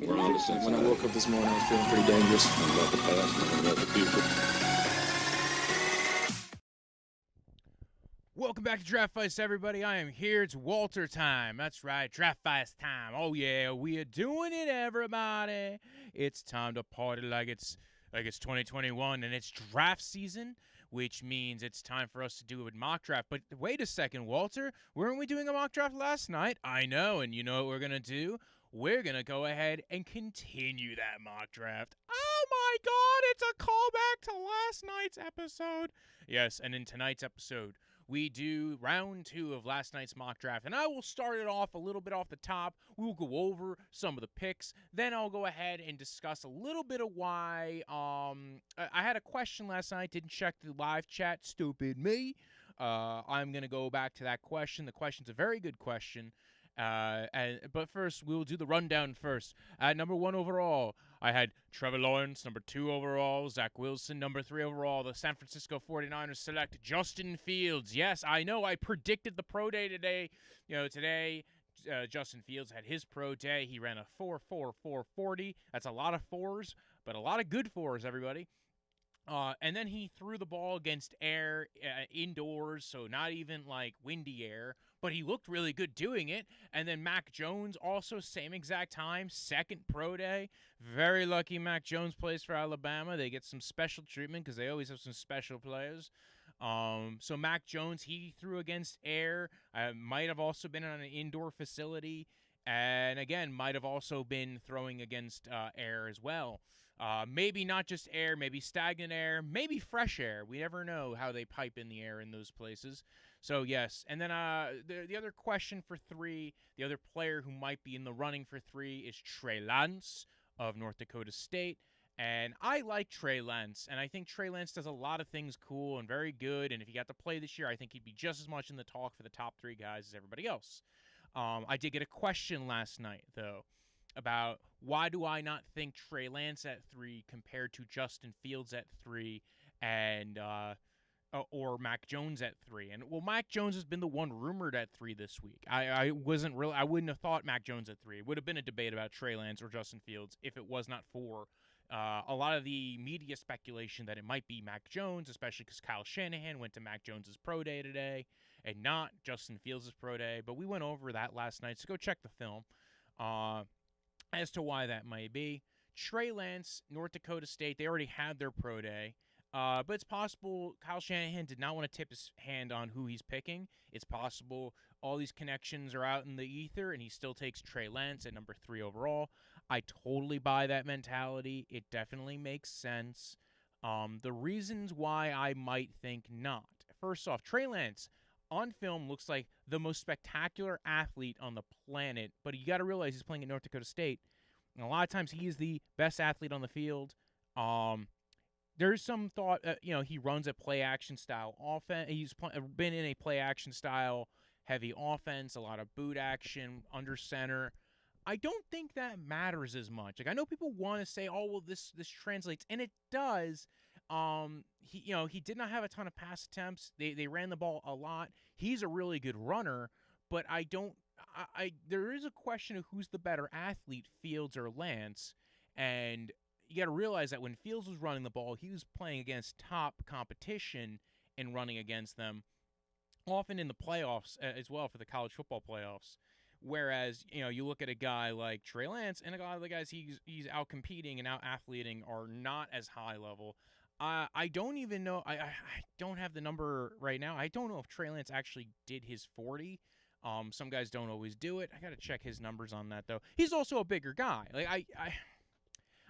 We're on to When I woke up this morning, I was feeling pretty dangerous. Learn about the past, learn about the future. Welcome back to Draft Feist, everybody. I am here. It's Walter time. That's right, Draft Feist time. Oh yeah, we are doing it, everybody. It's time to party like it's 2021 and it's draft season, which means it's time for us to do a mock draft. But wait a second, Walter. Weren't we doing a mock draft last night? I know, and you know what we're gonna do? We're gonna go ahead and continue that mock draft. Oh my God! It's a callback to last night's episode. Yes, and in tonight's episode, we do round 2 of last night's mock draft, and I will start it off a little bit off the top. We will go over some of the picks. Then I'll go ahead and discuss a little bit of why. I had a question last night, didn't check the live chat. Stupid me. I'm going to go back to that question. The question's a very good question. But first, we'll do the rundown first. At number 1 overall, I had Trevor Lawrence. Number 2 overall, Zach Wilson. Number 3 overall, the San Francisco 49ers select Justin Fields. Yes, I know. I predicted the pro day today. Today, Justin Fields had his pro day. He ran a 4.40. That's a lot of fours, but a lot of good fours, everybody. And then he threw the ball against air indoors, so not even like windy air, but he looked really good doing it. And then Mack Jones also same exact time, second pro day. Very lucky Mack Jones plays for Alabama. They get some special treatment because they always have some special players. So Mack Jones, he threw against air. Might have also been on an indoor facility. And again, might have also been throwing against air as well. Maybe not just air, maybe stagnant air, maybe fresh air. We never know how they pipe in the air in those places. So, yes. And then the other question for 3, the other player who might be in the running for 3 is Trey Lance of North Dakota State. And I like Trey Lance, and I think Trey Lance does a lot of things cool and very good. And if he got to play this year, I think he'd be just as much in the talk for the top 3 guys as everybody else. I did get a question last night, though, about why do I not think Trey Lance at 3 compared to Justin Fields at 3 and or Mack Jones at 3. And well, Mack Jones has been the one rumored at 3 this week. I wouldn't have thought Mack Jones at 3. It would have been a debate about Trey Lance or Justin Fields if it was not for a lot of the media speculation that it might be Mack Jones, especially because Kyle Shanahan went to Mack Jones's pro day today and not Justin Fields' pro day. But we went over that last night, so go check the film as to why that might be. Trey Lance, North Dakota State, they already had their pro day. But it's possible Kyle Shanahan did not want to tip his hand on who he's picking. It's possible all these connections are out in the ether, and he still takes Trey Lance at number 3 overall. I totally buy that mentality. It definitely makes sense. The reasons why I might think not. First off, Trey Lance on film looks like the most spectacular athlete on the planet, but you got to realize he's playing at North Dakota State. And a lot of times he is the best athlete on the field. There's some thought, he runs a play-action style offense. He's been in a play-action style heavy offense, a lot of boot action, under center. I don't think that matters as much. Like, I know people want to say, oh, well, this translates, and it does. He did not have a ton of pass attempts. They ran the ball a lot. He's a really good runner, but there is a question of who's the better athlete, Fields or Lance, and you got to realize that when Fields was running the ball, he was playing against top competition and running against them, often in the playoffs as well for the college football playoffs. Whereas, you look at a guy like Trey Lance, and a lot of the guys he's out competing and out athleting are not as high level. I don't even know. I don't have the number right now. I don't know if Trey Lance actually did his 40. Some guys don't always do it. I got to check his numbers on that, though. He's also a bigger guy. Like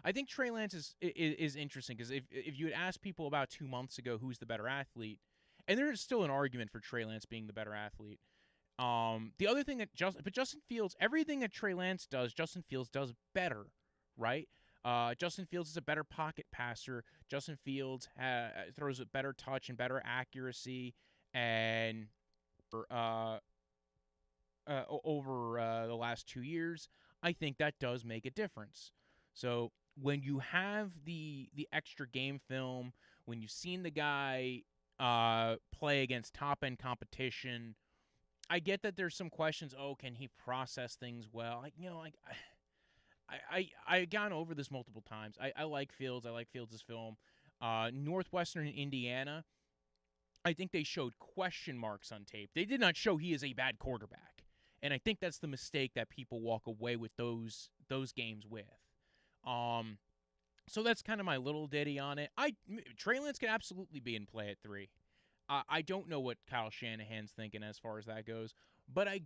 I think Trey Lance is interesting because if you had asked people about 2 months ago who's the better athlete, and there's still an argument for Trey Lance being the better athlete. The other thing that Justin Fields, everything that Trey Lance does, Justin Fields does better, right? Justin Fields is a better pocket passer. Justin Fields throws a better touch and better accuracy, and over the last 2 years, I think that does make a difference. So when you have the extra game film, when you've seen the guy play against top-end competition, I get that there's some questions. Oh, can he process things well? I've gone over this multiple times. I like Fields. I like Fields' film. Northwestern Indiana, I think they showed question marks on tape. They did not show he is a bad quarterback. And I think that's the mistake that people walk away with those games with. So that's kind of my little ditty on it. Trey Lance can absolutely be in play at 3. I don't know what Kyle Shanahan's thinking as far as that goes, but I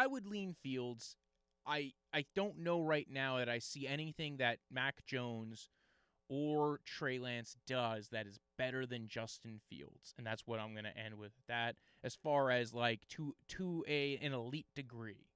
would lean Fields. I don't know right now that I see anything that Mack Jones or Trey Lance does that is better than Justin Fields, and that's what I'm going to end with that as far as like to an elite degree.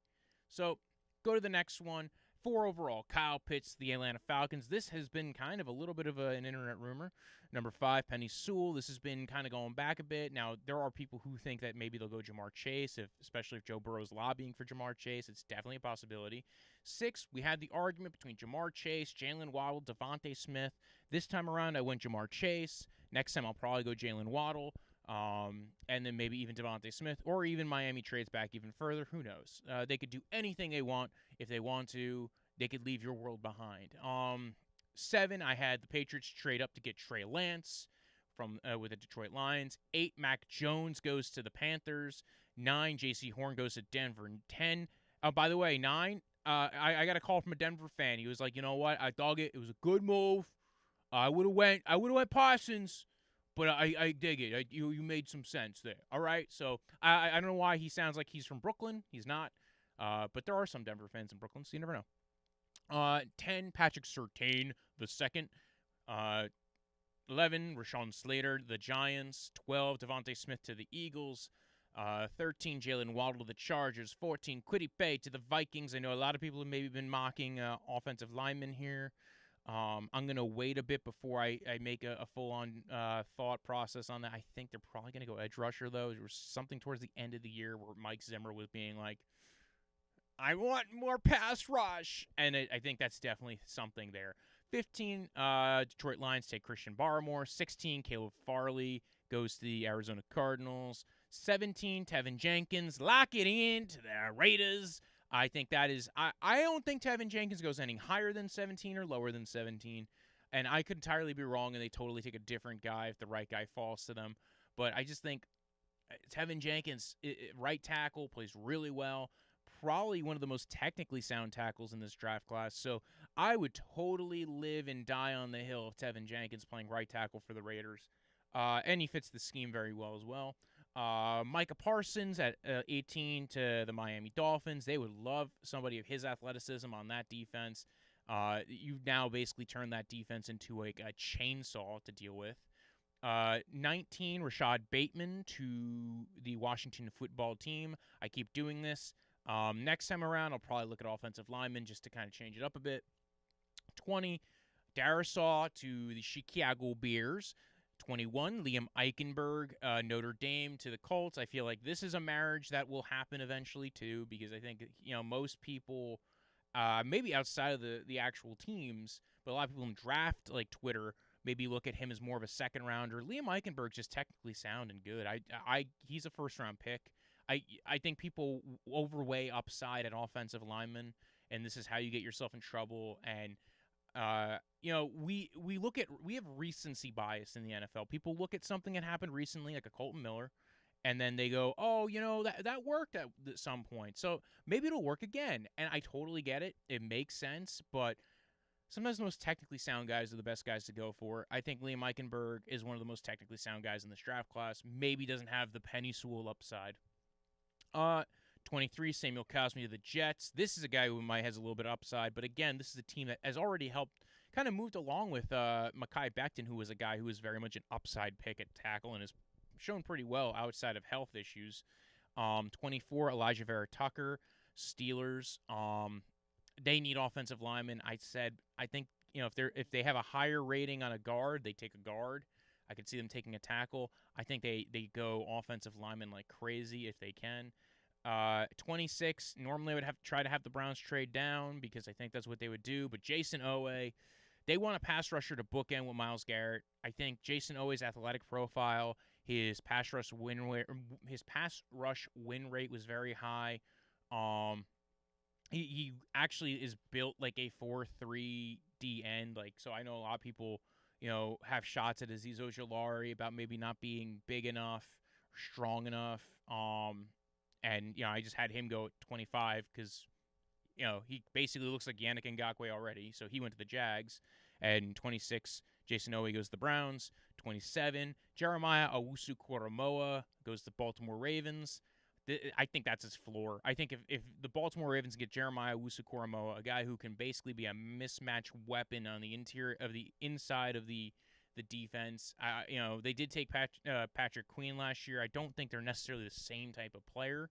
So go to the next one. 4 overall, Kyle Pitts, the Atlanta Falcons. This has been kind of a little bit of an internet rumor. Number 5, Penny Sewell. This has been kind of going back a bit. Now, there are people who think that maybe they'll go Jamar Chase, especially if Joe Burrow's lobbying for Jamar Chase. It's definitely a possibility. 6, we had the argument between Jamar Chase, Jalen Waddle, Devontae Smith. This time around, I went Jamar Chase. Next time, I'll probably go Jalen Waddle. And then maybe even Devontae Smith, or even Miami trades back even further. Who knows? They could do anything they want. If they want to, they could leave your world behind. 7, I had the Patriots trade up to get Trey Lance from with the Detroit Lions. 8, Mack Jones goes to the Panthers. 9, J.C. Horn goes to Denver. And 10, by the way, 9, I got a call from a Denver fan. He was like, you know what? I dug it. It was a good move. I would have went Parsons. But I dig it. You made some sense there. All right? So I don't know why he sounds like he's from Brooklyn. He's not. But there are some Denver fans in Brooklyn, so you never know. 10, Patrick Surtain the second. 11, Rashawn Slater, the Giants. 12, Devontae Smith to the Eagles. 13, Jalen Waddle to the Chargers. 14, Kwity Paye to the Vikings. I know a lot of people have maybe been mocking offensive linemen here. I'm going to wait a bit before I make a full-on thought process on that. I think they're probably going to go edge rusher, though. There was something towards the end of the year where Mike Zimmer was being like, I want more pass rush. And I think that's definitely something there. 15, Detroit Lions take Christian Borromore. 16, Caleb Farley goes to the Arizona Cardinals. 17, Tevin Jenkins. Lock it in to the Raiders. I think that is – I don't think Tevin Jenkins goes any higher than 17 or lower than 17. And I could entirely be wrong, and they totally take a different guy if the right guy falls to them. But I just think Tevin Jenkins, right tackle, plays really well. Probably one of the most technically sound tackles in this draft class. So I would totally live and die on the hill of Tevin Jenkins playing right tackle for the Raiders. And he fits the scheme very well as well. Micah Parsons at 18 to the Miami Dolphins. They would love somebody of his athleticism on that defense. You've now basically turned that defense into like a chainsaw to deal with. 19, Rashad Bateman to the Washington football team. I keep doing this. Next time around, I'll probably look at offensive linemen just to kind of change it up a bit. 20, Darisaw to the Chicago Bears. 21, Liam Eichenberg, Notre Dame to the Colts. I feel like this is a marriage that will happen eventually too, because I think most people, maybe outside of the actual teams, but a lot of people in draft like Twitter maybe look at him as more of a second rounder. Liam Eichenberg's just technically sound and good. He's a first round pick. I think people overweigh upside at offensive linemen, and this is how you get yourself in trouble. And we have recency bias in the NFL. People look at something that happened recently, like a Colton Miller, and then they go, oh, that worked at some point, so maybe it'll work again. And I totally get it. It makes sense, but sometimes the most technically sound guys are the best guys to go for. I think Liam Eichenberg is one of the most technically sound guys in this draft class. Maybe doesn't have the Penny Sewell upside. 23, Samuel Cosmi to the Jets. This is a guy who has a little bit of upside, but again, this is a team that has already helped, kind of moved along with Mekhi Becton, who was a guy who was very much an upside pick at tackle and has shown pretty well outside of health issues. 24, Elijah Vera Tucker, Steelers. They need offensive linemen. I think if they have a higher rating on a guard, they take a guard. I could see them taking a tackle. I think they go offensive linemen like crazy if they can. 26, normally I would try to have the Browns trade down because I think that's what they would do. But Jason Owe, they want a pass rusher to bookend with Myles Garrett. I think Jason Owe's athletic profile, his pass rush win rate was very high. he actually is built like a 4-3 D end. Like, so I know a lot of people, have shots at Azeez Ojulari about maybe not being big enough, strong enough. And I just had him go at 25 because he basically looks like Yannick Ngakoue already. So he went to the Jags. And 26, Jason Owe goes to the Browns. 27, Jeremiah Owusu-Koramoah goes to the Baltimore Ravens. I think that's his floor. I think if the Baltimore Ravens get Jeremiah Owusu-Koramoah, a guy who can basically be a mismatch weapon on the interior of the inside of the defense. They did take Patrick Queen last year. I don't think they're necessarily the same type of player.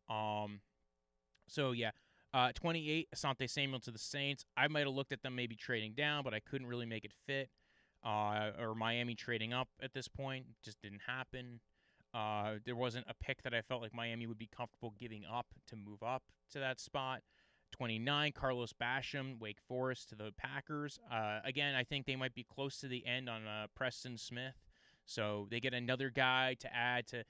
28, Asante Samuel to the Saints. I might have looked at them maybe trading down, but I couldn't really make it fit. Or Miami trading up at this point. Just didn't happen. There wasn't a pick that I felt like Miami would be comfortable giving up to move up to that spot. 29, Carlos Basham, Wake Forest to the Packers. Again, I think they might be close to the end on Preston Smith. So they get another guy to add to,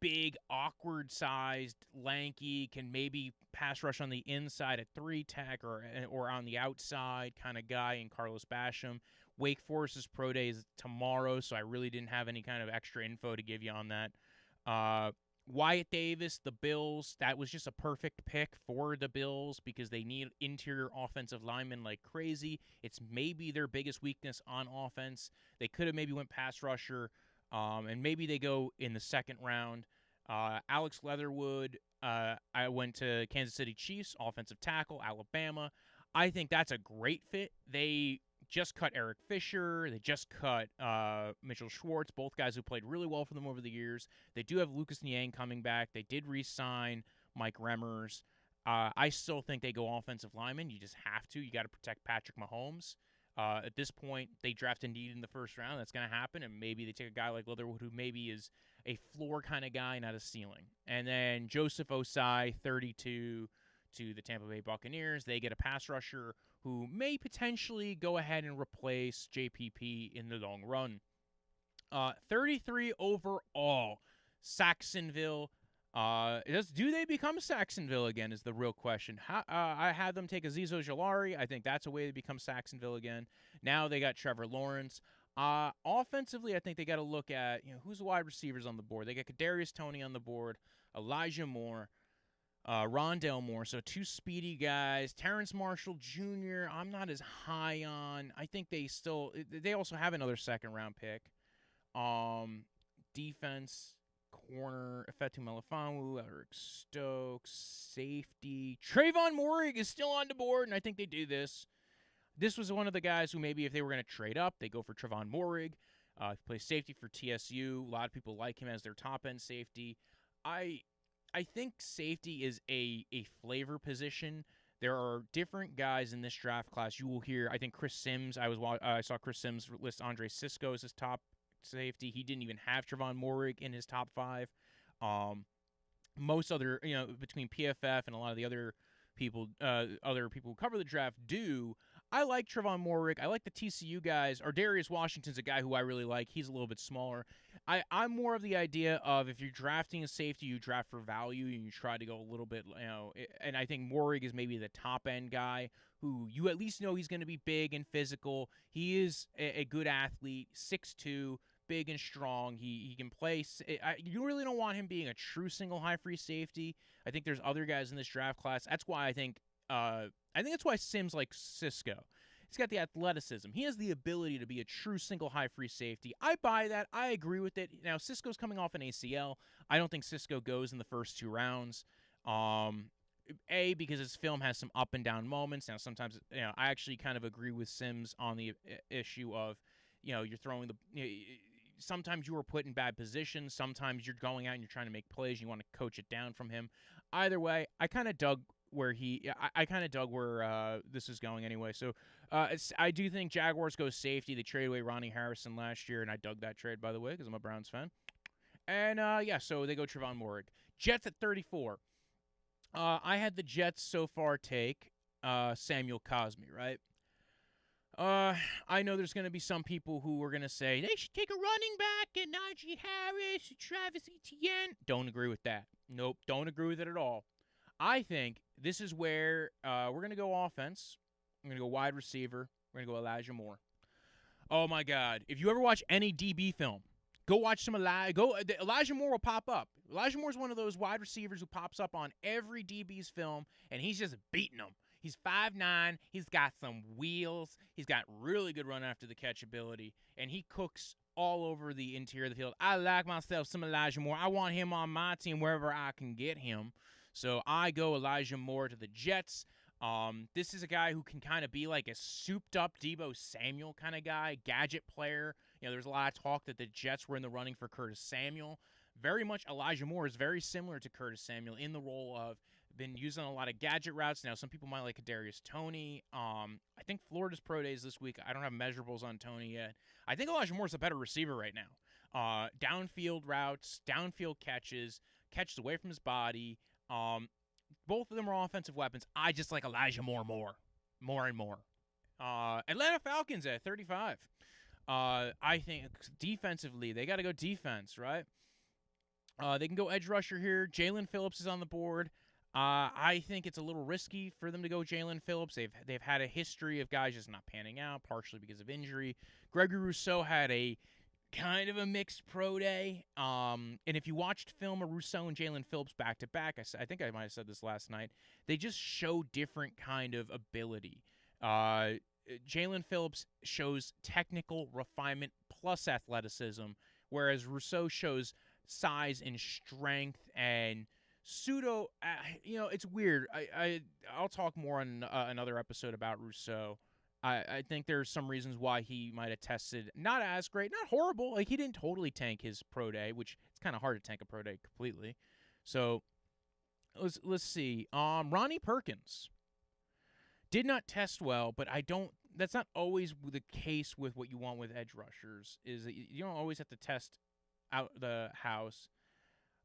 big, awkward-sized, lanky, can maybe pass rush on the inside at 3-tech or on the outside kind of guy in Carlos Basham. Wake Forest's pro day is tomorrow, so I really didn't have any kind of extra info to give you on that. Wyatt Davis, the Bills, that was just a perfect pick for the Bills because they need interior offensive linemen like crazy. It's maybe their biggest weakness on offense. They could have maybe went pass rusher, and maybe they go in the second round. Alex Leatherwood, I went to Kansas City Chiefs, offensive tackle, Alabama. I think that's a great fit. They just cut Eric Fisher. They just cut Mitchell Schwartz, both guys who played really well for them over the years. They do have Lucas Niang coming back. They did re-sign Mike Remmers. I still think they go offensive lineman. You just have to. You got to protect Patrick Mahomes. At this point, they draft Indeed in the first round. That's going to happen, and maybe they take a guy like Leatherwood who maybe is a floor kind of guy, not a ceiling. And then Joseph Osai, 32, to the Tampa Bay Buccaneers. They get a pass rusher who may potentially go ahead and replace JPP in the long run. 33 overall, Saxonville. Do they become Saxonville again is the real question. I had them take Azeez Ojulari. I think that's a way to become Saxonville again. Now they got Trevor Lawrence. Offensively, I think they got to look at who's the wide receivers on the board. They got Kadarius Toney on the board, Elijah Moore, Rondale Moore, so two speedy guys. Terrence Marshall Jr., I'm not as high on. I think they also have another second-round pick. Defense, corner, Efetu Melifonwu, Eric Stokes, safety. Trayvon Moehrig is still on the board, and I think they do this. This was one of the guys who maybe if they were going to trade up, they go for Trayvon Moehrig. He plays safety for TSU. A lot of people like him as their top-end safety. I think safety is a flavor position. There are different guys in this draft class. You will hear, I think Chris Sims, I saw Chris Sims list Andre Sisco as his top safety. He didn't even have Trayvon Moehrig in his top 5. Most other, between PFF and a lot of the other people who cover the draft do. I like Trayvon Moehrig. I like the TCU guys. Darius Washington's a guy who I really like. He's a little bit smaller. I'm more of the idea of if you're drafting a safety, you draft for value and you try to go a little bit, and I think Moehrig is maybe the top-end guy who you at least know he's going to be big and physical. He is a good athlete, 6'2", big and strong. He can play. You really don't want him being a true single high free safety. I think there's other guys in this draft class. That's why I think that's why Sims likes Sisco. He's got the athleticism. He has the ability to be a true single high free safety. I buy that. I agree with it. Now, Sisco's coming off an ACL. I don't think Sisco goes in the first 2 rounds. Because his film has some up and down moments. Now, sometimes, I actually kind of agree with Sims on the issue of, you're throwing sometimes you were put in bad positions. Sometimes you're going out and you're trying to make plays. And you want to coach it down from him. Either way, I kind of dug where this is going anyway. So I do think Jaguars go safety. They traded away Ronnie Harrison last year, and I dug that trade, by the way, because I'm a Browns fan. And, so they go Trayvon Moehrig. Jets at 34. I had the Jets so far take Samuel Cosmi, right? I know there's going to be some people who are going to say they should take a running back and Najee Harris, Travis Etienne. Don't agree with that. Nope, don't agree with it at all. I think this is where we're going to go offense. We're going to go wide receiver. We're going to go Elijah Moore. Oh, my God. If you ever watch any DB film, go watch some Elijah Moore will pop up. Elijah Moore's one of those wide receivers who pops up on every DB's film, and he's just beating them. He's 5'9". He's got some wheels. He's got really good run after the catch ability, and he cooks all over the interior of the field. I like myself some Elijah Moore. I want him on my team wherever I can get him. So I go Elijah Moore to the Jets. This is a guy who can kind of be like a souped-up Deebo Samuel kind of guy, gadget player. You know, there's a lot of talk that the Jets were in the running for Curtis Samuel. Very much Elijah Moore is very similar to Curtis Samuel in the role of been using a lot of gadget routes. Now, some people might like Kadarius Toney. I think Florida's pro days this week. I don't have measurables on Toney yet. I think Elijah Moore's a better receiver right now. Downfield routes, downfield catches away from his body. Both of them are offensive weapons. I just like Elijah Moore more and more. Atlanta Falcons at 35. I think defensively, they got to go defense, right? They can go edge rusher here. Jalen Phillips is on the board. I think it's a little risky for them to go Jalen Phillips. They've had a history of guys just not panning out, partially because of injury. Gregory Rousseau had a kind of a mixed pro day. And if you watched film of Rousseau and Jalen Phillips back-to-back, I think I might have said this last night, they just show different kind of ability. Jalen Phillips shows technical refinement plus athleticism, whereas Rousseau shows size and strength and pseudo, it's weird. I'll talk more on another episode about Rousseau. I think there's some reasons why he might have tested not as great, not horrible. Like, he didn't totally tank his pro day, which it's kind of hard to tank a pro day completely. So let's see. Ronnie Perkins did not test well, but that's not always the case with what you want with edge rushers, is that you don't always have to test out the house.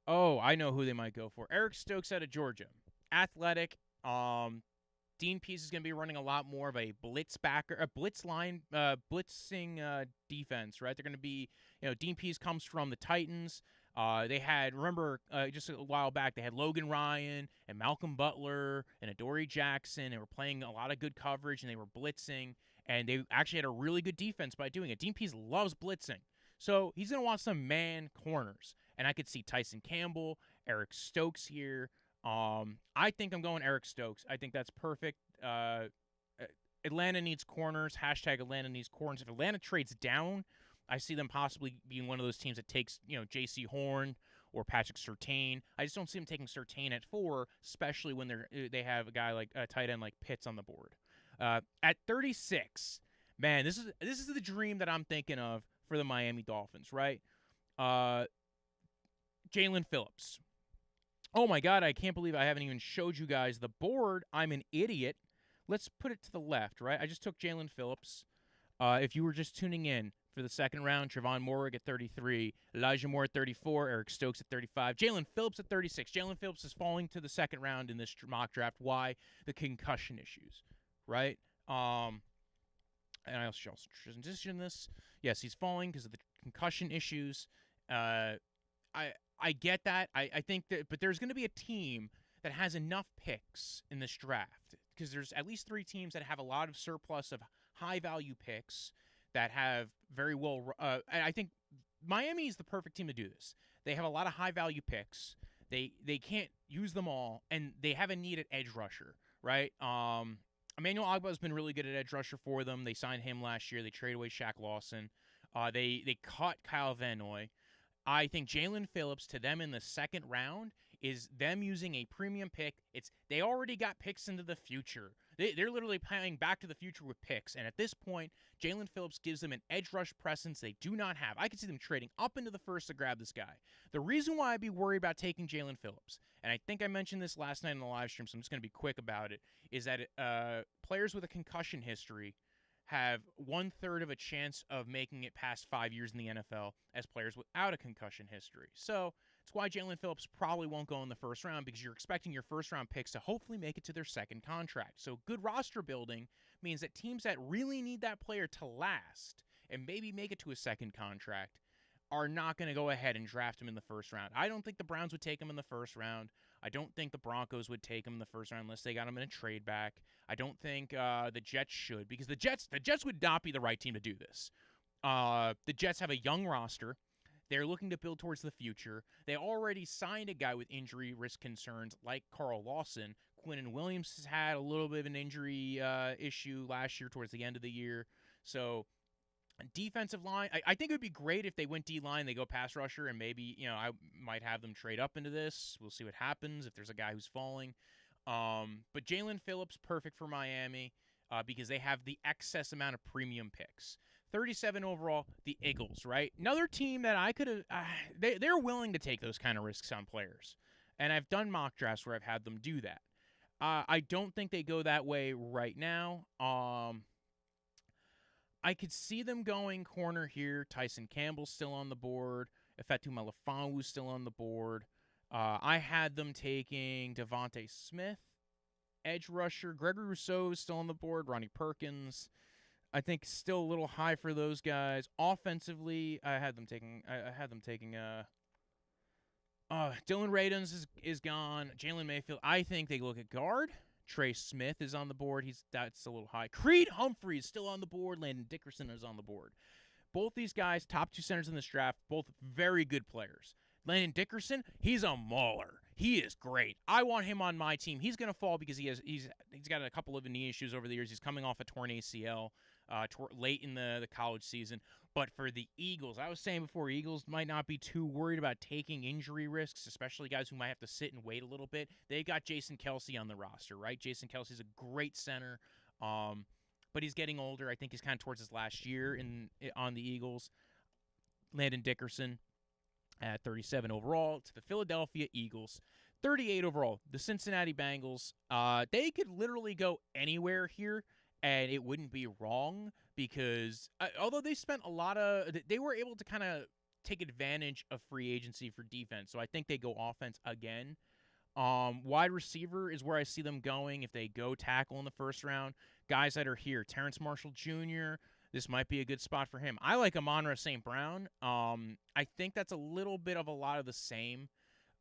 Oh, I know who they might go for. Eric Stokes out of Georgia. Athletic. Dean Pease is going to be running a lot more of a blitzing defense, right? They're going to be, Dean Pease comes from the Titans. They had, just a while back, they had Logan Ryan and Malcolm Butler and Adoree Jackson. They were playing a lot of good coverage, and they were blitzing, and they actually had a really good defense by doing it. Dean Pease loves blitzing. So he's going to want some man corners. And I could see Tyson Campbell, Eric Stokes here. I think I'm going Eric Stokes. I think that's perfect. Atlanta needs corners. # Atlanta needs corners. If Atlanta trades down, I see them possibly being one of those teams that takes, J.C. Horn or Patrick Surtain. I just don't see them taking Surtain at 4, especially when they have a guy like a tight end like Pitts on the board. At 36, man, this is the dream that I'm thinking of for the Miami Dolphins, right? Jalen Phillips. Oh, my God, I can't believe I haven't even showed you guys the board. I'm an idiot. Let's put it to the left, right? I just took Jalen Phillips. If you were just tuning in for the second round, Trevon Moehrig at 33, Elijah Moore at 34, Eric Stokes at 35, Jalen Phillips at 36. Jalen Phillips is falling to the second round in this mock draft. Why? The concussion issues, right? And I also transition this. Yes, he's falling because of the concussion issues. I get that. I think that, but there's going to be a team that has enough picks in this draft, because there's at least 3 teams that have a lot of surplus of high-value picks that have very well I think Miami is the perfect team to do this. They have a lot of high-value picks. They can't use them all, and they have a need at edge rusher, right? Emmanuel Ogbah has been really good at edge rusher for them. They signed him last year. They traded away Shaq Lawson. They cut Kyle Van Noy. I think Jalen Phillips to them in the second round is them using a premium pick. They already got picks into the future. They're literally playing back to the future with picks. And at this point, Jalen Phillips gives them an edge rush presence they do not have. I could see them trading up into the first to grab this guy. The reason why I'd be worried about taking Jalen Phillips, and I think I mentioned this last night in the live stream, so I'm just going to be quick about it, is that players with a concussion history have 1/3 of a chance of making it past 5 years in the NFL as players without a concussion history. So it's why Jalen Phillips probably won't go in the first round, because you're expecting your first-round picks to hopefully make it to their second contract. So good roster building means that teams that really need that player to last and maybe make it to a second contract are not going to go ahead and draft him in the first round. I don't think the Browns would take him in the first round. I don't think the Broncos would take him in the first round unless they got him in a trade back. I don't think the Jets should, because the Jets would not be the right team to do this. The Jets have a young roster. They're looking to build towards the future. They already signed a guy with injury risk concerns like Carl Lawson. Quinnen Williams has had a little bit of an injury issue last year towards the end of the year. So defensive line, I think it would be great if they went D-line, they go pass rusher, and maybe, I might have them trade up into this. We'll see what happens if there's a guy who's falling. But Jalen Phillips, perfect for Miami because they have the excess amount of premium picks. 37 overall, the Eagles, right? Another team that I could have, they're willing to take those kind of risks on players. And I've done mock drafts where I've had them do that. I don't think they go that way right now. I could see them going corner here. Tyson Campbell's still on the board. Ifeatu Melifonwu's still on the board. I had them taking Devontae Smith, edge rusher. Gregory Rousseau's still on the board. Ronnie Perkins, I think, still a little high for those guys. Offensively, I had them taking. Dylan Radins is gone. Jalen Mayfield. I think they look at guard. Trey Smith is on the board. That's a little high. Creed Humphrey is still on the board. Landon Dickerson is on the board. Both these guys, top two centers in this draft, both very good players. Landon Dickerson, he's a mauler. He is great. I want him on my team. He's going to fall because he's got a couple of knee issues over the years. He's coming off a torn ACL late in the college season. But for the Eagles, I was saying before, Eagles might not be too worried about taking injury risks, especially guys who might have to sit and wait a little bit. They got Jason Kelce on the roster, right? Jason Kelce's a great center, but he's getting older. I think he's kind of towards his last year on the Eagles. Landon Dickerson at 37 overall to the Philadelphia Eagles. 38 overall, the Cincinnati Bengals. They could literally go anywhere here, and it wouldn't be wrong because although they spent they were able to kind of take advantage of free agency for defense. So I think they go offense again. Wide receiver is where I see them going if they go tackle in the first round. Guys that are here, Terrence Marshall Jr., this might be a good spot for him. I like Amon-Ra St. Brown. I think that's a little bit of a lot of the same.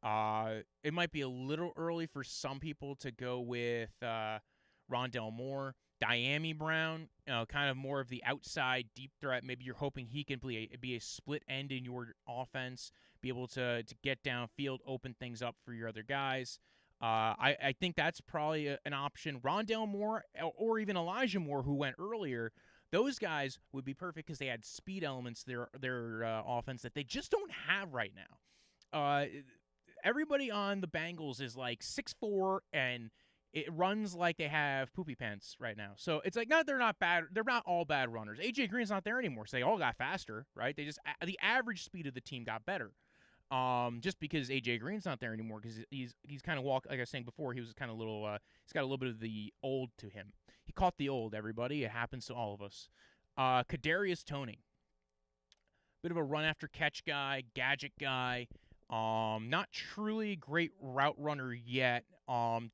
It might be a little early for some people to go with Rondell Moore. Diami Brown, kind of more of the outside deep threat. Maybe you're hoping he can be a split end in your offense, be able to get downfield, open things up for your other guys. I think that's probably an option. Rondell Moore or even Elijah Moore, who went earlier, those guys would be perfect because they had speed elements to their offense that they just don't have right now. Everybody on the Bengals is like 6'4", and it runs like they have poopy pants right now. So it's like, no, they're not bad. They're not all bad runners. AJ Green's not there anymore, so they all got faster, right? The average speed of the team got better. Just because AJ Green's not there anymore, because he's kind of like I was saying before, he was kind of he's got a little bit of the old to him. He caught the old, everybody. It happens to all of us. Kadarius Toney, bit of a run after catch guy, gadget guy. Not truly great route runner yet.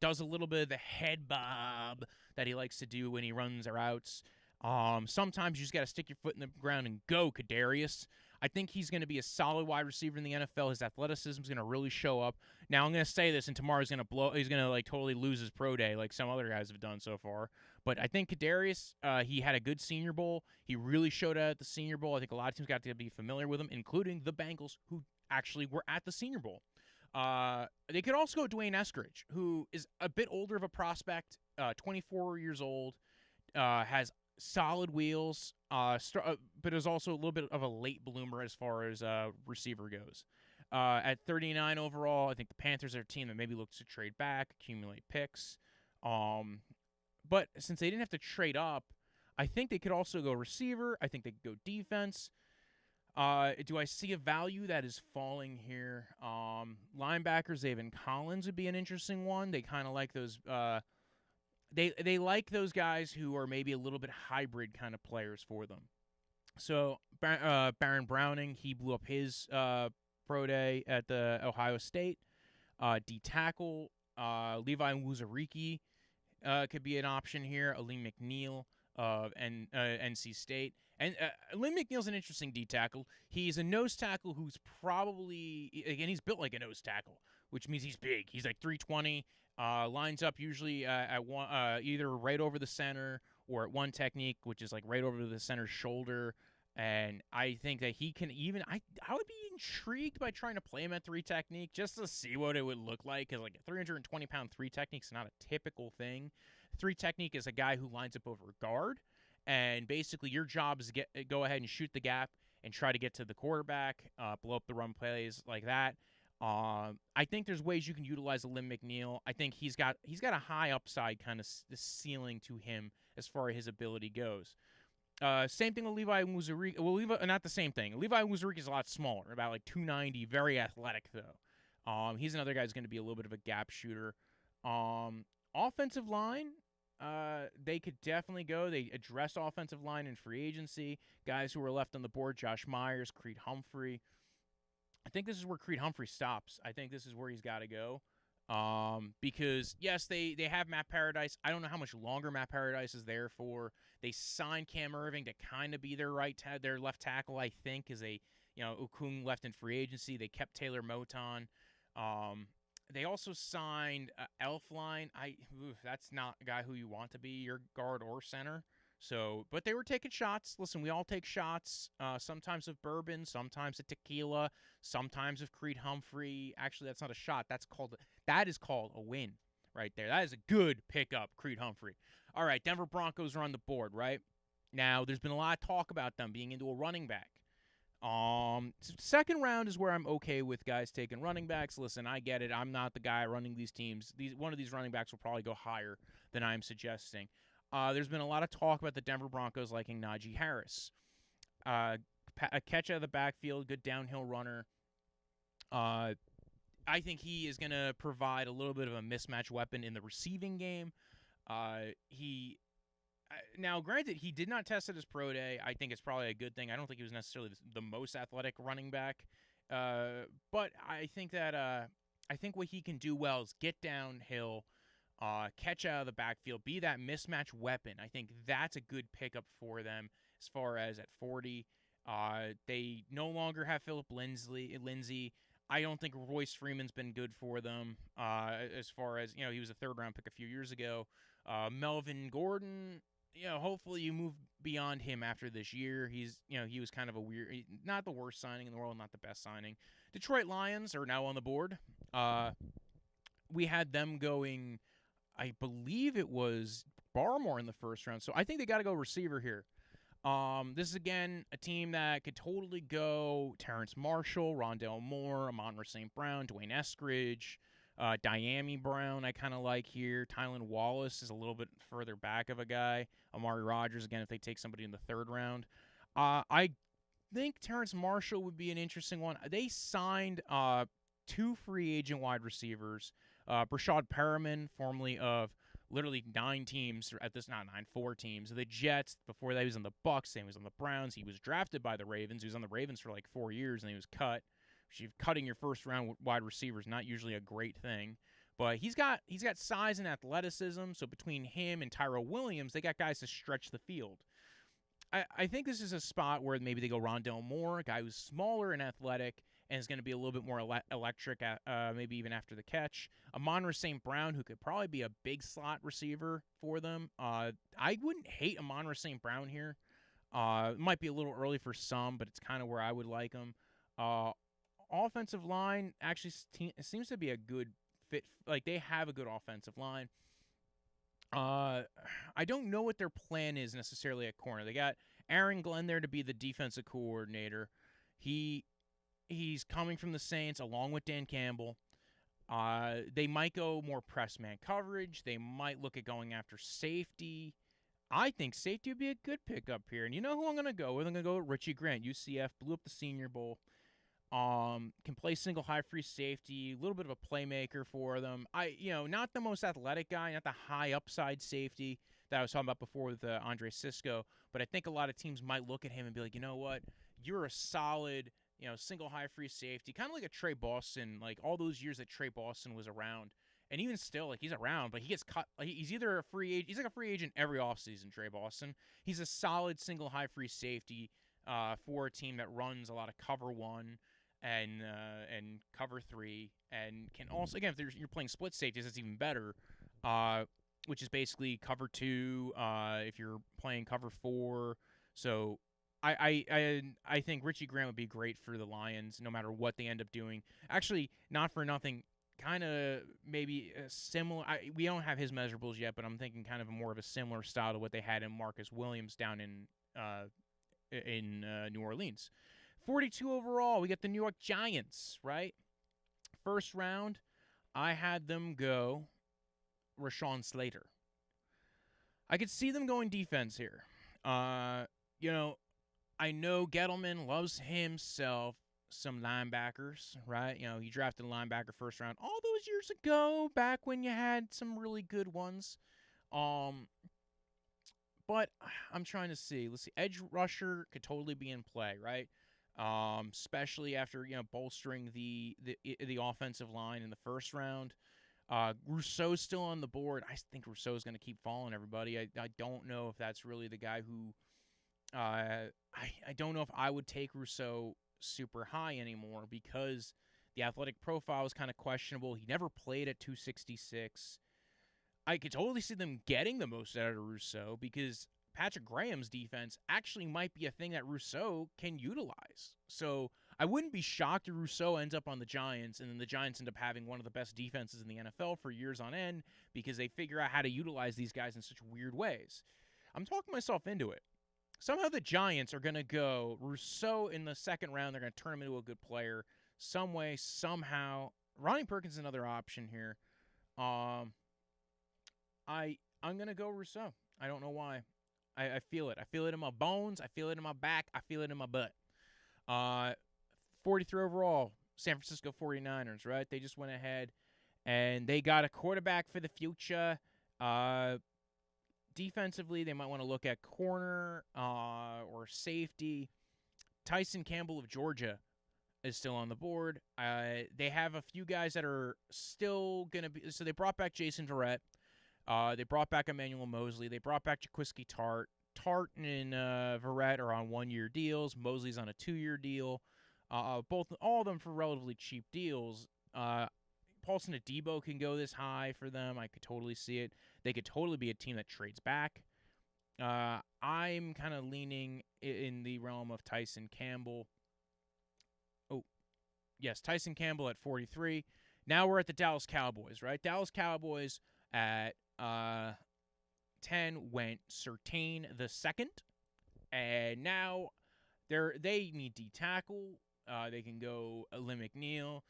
Does a little bit of the head bob that he likes to do when he runs routes. Sometimes you just got to stick your foot in the ground and go, Kadarius. I think he's going to be a solid wide receiver in the NFL. His athleticism is going to really show up. Now, I'm going to say this, and tomorrow's going to blow. He's going to like totally lose his pro day, like some other guys have done so far. But I think Kadarius, he had a good Senior Bowl. He really showed out at the Senior Bowl. I think a lot of teams got to be familiar with him, including the Bengals, who actually were at the Senior Bowl. They could also go Dwayne Eskridge, who is a bit older of a prospect, 24 years old, has solid wheels, but is also a little bit of a late bloomer as far as receiver goes. At 39 overall, I think the Panthers are a team that maybe looks to trade back, accumulate picks. But since they didn't have to trade up, I think they could also go receiver. I think they could go defense. Do I see a value that is falling here? Linebacker Zaven Collins would be an interesting one. They kind of like those. They like those guys who are maybe a little bit hybrid kind of players for them. So Baron Browning, he blew up his pro day at the Ohio State. D tackle Levi Wuzariki could be an option here. Aleem McNeil. of NC State. And Lynn McNeil's an interesting D tackle. He's a nose tackle who's probably, again, he's built like a nose tackle, which means he's big. He's like 320, lines up usually at one, either right over the center or at one technique, which is like right over the center shoulder. And I think that he can even, I would be intrigued by trying to play him at 3 technique just to see what it would look like, because like a 320-pound 3 technique is not a typical thing. 3 technique is a guy who lines up over guard, and basically your job is to go ahead and shoot the gap and try to get to the quarterback, blow up the run plays like that. I think there's ways you can utilize a Lynn McNeil. I think he's got a high upside kind of ceiling to him as far as his ability goes. Same thing with Levi Muzurike. Well, not the same thing. Levi Muzurike is a lot smaller, about like 290, very athletic though. He's another guy who's going to be a little bit of a gap shooter. Offensive line, they could definitely go. They address offensive line in free agency. Guys who were left on the board: Josh Myers, Creed Humphrey. I think this is where Creed Humphrey stops. I think this is where he's got to go. Because yes, they have Matt Paradise. I don't know how much longer Matt Paradise is there for. They signed Cam Irving to kind of be their left tackle, I think, as Okung left in free agency. They kept Taylor Moton. They also signed Elfline. That's not a guy who you want to be your guard or center. So, but they were taking shots. Listen, we all take shots, sometimes of bourbon, sometimes of tequila, sometimes of Creed Humphrey. Actually, that's not a shot. That is called a win right there. That is a good pickup, Creed Humphrey. All right, Denver Broncos are on the board, right? Now, there's been a lot of talk about them being into a running back. Second round is where I'm okay with guys taking running backs. Listen, I get it. I'm not the guy running these teams. One of these running backs will probably go higher than I'm suggesting. There's been a lot of talk about the Denver Broncos liking Najee Harris. A catch out of the backfield, good downhill runner. I think he is going to provide a little bit of a mismatch weapon in the receiving game. Now, granted, he did not test at his pro day. I think it's probably a good thing. I don't think he was necessarily the most athletic running back. But I think that what he can do well is get downhill, catch out of the backfield, be that mismatch weapon. I think that's a good pickup for them as far as at 40. They no longer have Philip Lindsay. I don't think Royce Freeman's been good for them as far as, he was a third-round pick a few years ago. Melvin Gordon, hopefully you move beyond him after this year. He was kind of not the worst signing in the world, not the best signing. Detroit Lions are now on the board. We had them going, I believe it was Borromore in the first round. So I think they got to go receiver here. This is, again, a team that could totally go Terrence Marshall, Rondale Moore, Amon-Ra St. Brown, Dwayne Eskridge, Diami Brown I kind of like here. Tylan Wallace is a little bit further back of a guy. Amari Rodgers, again, if they take somebody in the third round. I think Terrence Marshall would be an interesting one. They signed 2 free agent wide receivers. Brashad Perriman, formerly of literally 9 teams, not 9, 4 teams. The Jets, before that he was on the Bucs, then he was on the Browns. He was drafted by the Ravens. He was on the Ravens for like 4 years, and he was cut. Cutting your first-round wide receiver is not usually a great thing. But he's got size and athleticism, so between him and Tyrell Williams, they got guys to stretch the field. I think this is a spot where maybe they go Rondale Moore, a guy who's smaller and athletic, and is going to be a little bit more electric, maybe even after the catch. Amon-Ra St. Brown, who could probably be a big slot receiver for them. I wouldn't hate Amon-Ra St. Brown here. It might be a little early for some, but it's kind of where I would like him. Offensive line actually seems to be a good fit. Like, they have a good offensive line. I don't know what their plan is necessarily at corner. They got Aaron Glenn there to be the defensive coordinator. He's coming from the Saints along with Dan Campbell. They might go more press man coverage. They might look at going after safety. I think safety would be a good pickup here. And you know who I'm going to go with? I'm going to go with Richie Grant, UCF, blew up the Senior Bowl. Can play single high free safety, a little bit of a playmaker for them. Not the most athletic guy, not the high upside safety that I was talking about before with Andre Sisco, but I think a lot of teams might look at him and be like, you know what, you're a solid, single high free safety, kind of like a Trey Boston, like all those years that Trey Boston was around And even still, like, he's around, but he gets cut. Like, he's either a free agent. He's like a free agent every offseason, Trey Boston. He's a solid single high free safety for a team that runs a lot of cover 1 and cover 3, and can also, again, if you're playing split safeties, it's even better, which is basically cover 2 if you're playing cover 4. So I think Richie Grant would be great for the Lions no matter what they end up doing. Actually, not for nothing, kind of maybe a similar. We don't have his measurables yet, but I'm thinking kind of more of a similar style to what they had in Marcus Williams down in New Orleans. 42 overall, we got the New York Giants, right? First round, I had them go Rashawn Slater. I could see them going defense here. I know Gettleman loves himself some linebackers, right? He drafted a linebacker first round all those years ago, back when you had some really good ones. But I'm trying to see. Let's see. Edge rusher could totally be in play, right? Especially after bolstering the offensive line in the first round. Rousseau's still on the board. I think Rousseau's going to keep following everybody. I don't know if that's really the guy who. I don't know if I would take Rousseau super high anymore because the athletic profile is kind of questionable. He never played at 266. I could totally see them getting the most out of Rousseau because Patrick Graham's defense actually might be a thing that Rousseau can utilize. So I wouldn't be shocked if Rousseau ends up on the Giants and then the Giants end up having one of the best defenses in the NFL for years on end because they figure out how to utilize these guys in such weird ways. I'm talking myself into it. Somehow the Giants are going to go Rousseau in the second round. They're going to turn him into a good player some way, somehow. Ronnie Perkins is another option here. I'm going to go Rousseau. I don't know why. I feel it. I feel it in my bones. I feel it in my back. I feel it in my butt. 43 overall, San Francisco 49ers, right? They just went ahead and they got a quarterback for the future. Defensively, they might want to look at corner or safety. Tyson Campbell of Georgia is still on the board. They have a few guys that are still going to be – so they brought back Jason Verrett. They brought back Emmanuel Mosley. They brought back Jaquiski Tartt. Tartt and Verrett are on 1-year deals. Mosley's on a 2-year deal. All of them for relatively cheap deals. Paulson Adebo can go this high for them. I could totally see it. They could totally be a team that trades back. I'm kind of leaning in the realm of Tyson Campbell. Oh, yes, Tyson Campbell at 43. Now we're at the Dallas Cowboys, right? Dallas Cowboys at 10 went Surtain the second, and now they need D-tackle. They can go Lim McNeil.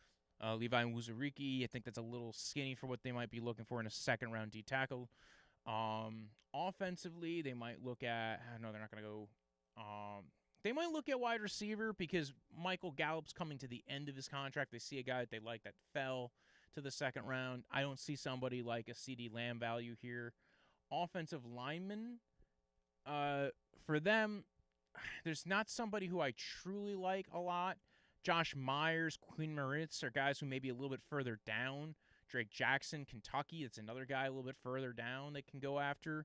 Levi Wuzuriki, I think that's a little skinny for what they might be looking for in a second-round D-tackle. Offensively, they might look at – no, they're not going to go they might look at wide receiver because Michael Gallup's coming to the end of his contract. They see a guy that they like that fell to the second round. I don't see somebody like a CeeDee Lamb value here. Offensive lineman, for them, there's not somebody who I truly like a lot. Josh Myers, Quinn Moritz are guys who may be a little bit further down. Drake Jackson, Kentucky, that's another guy a little bit further down they can go after.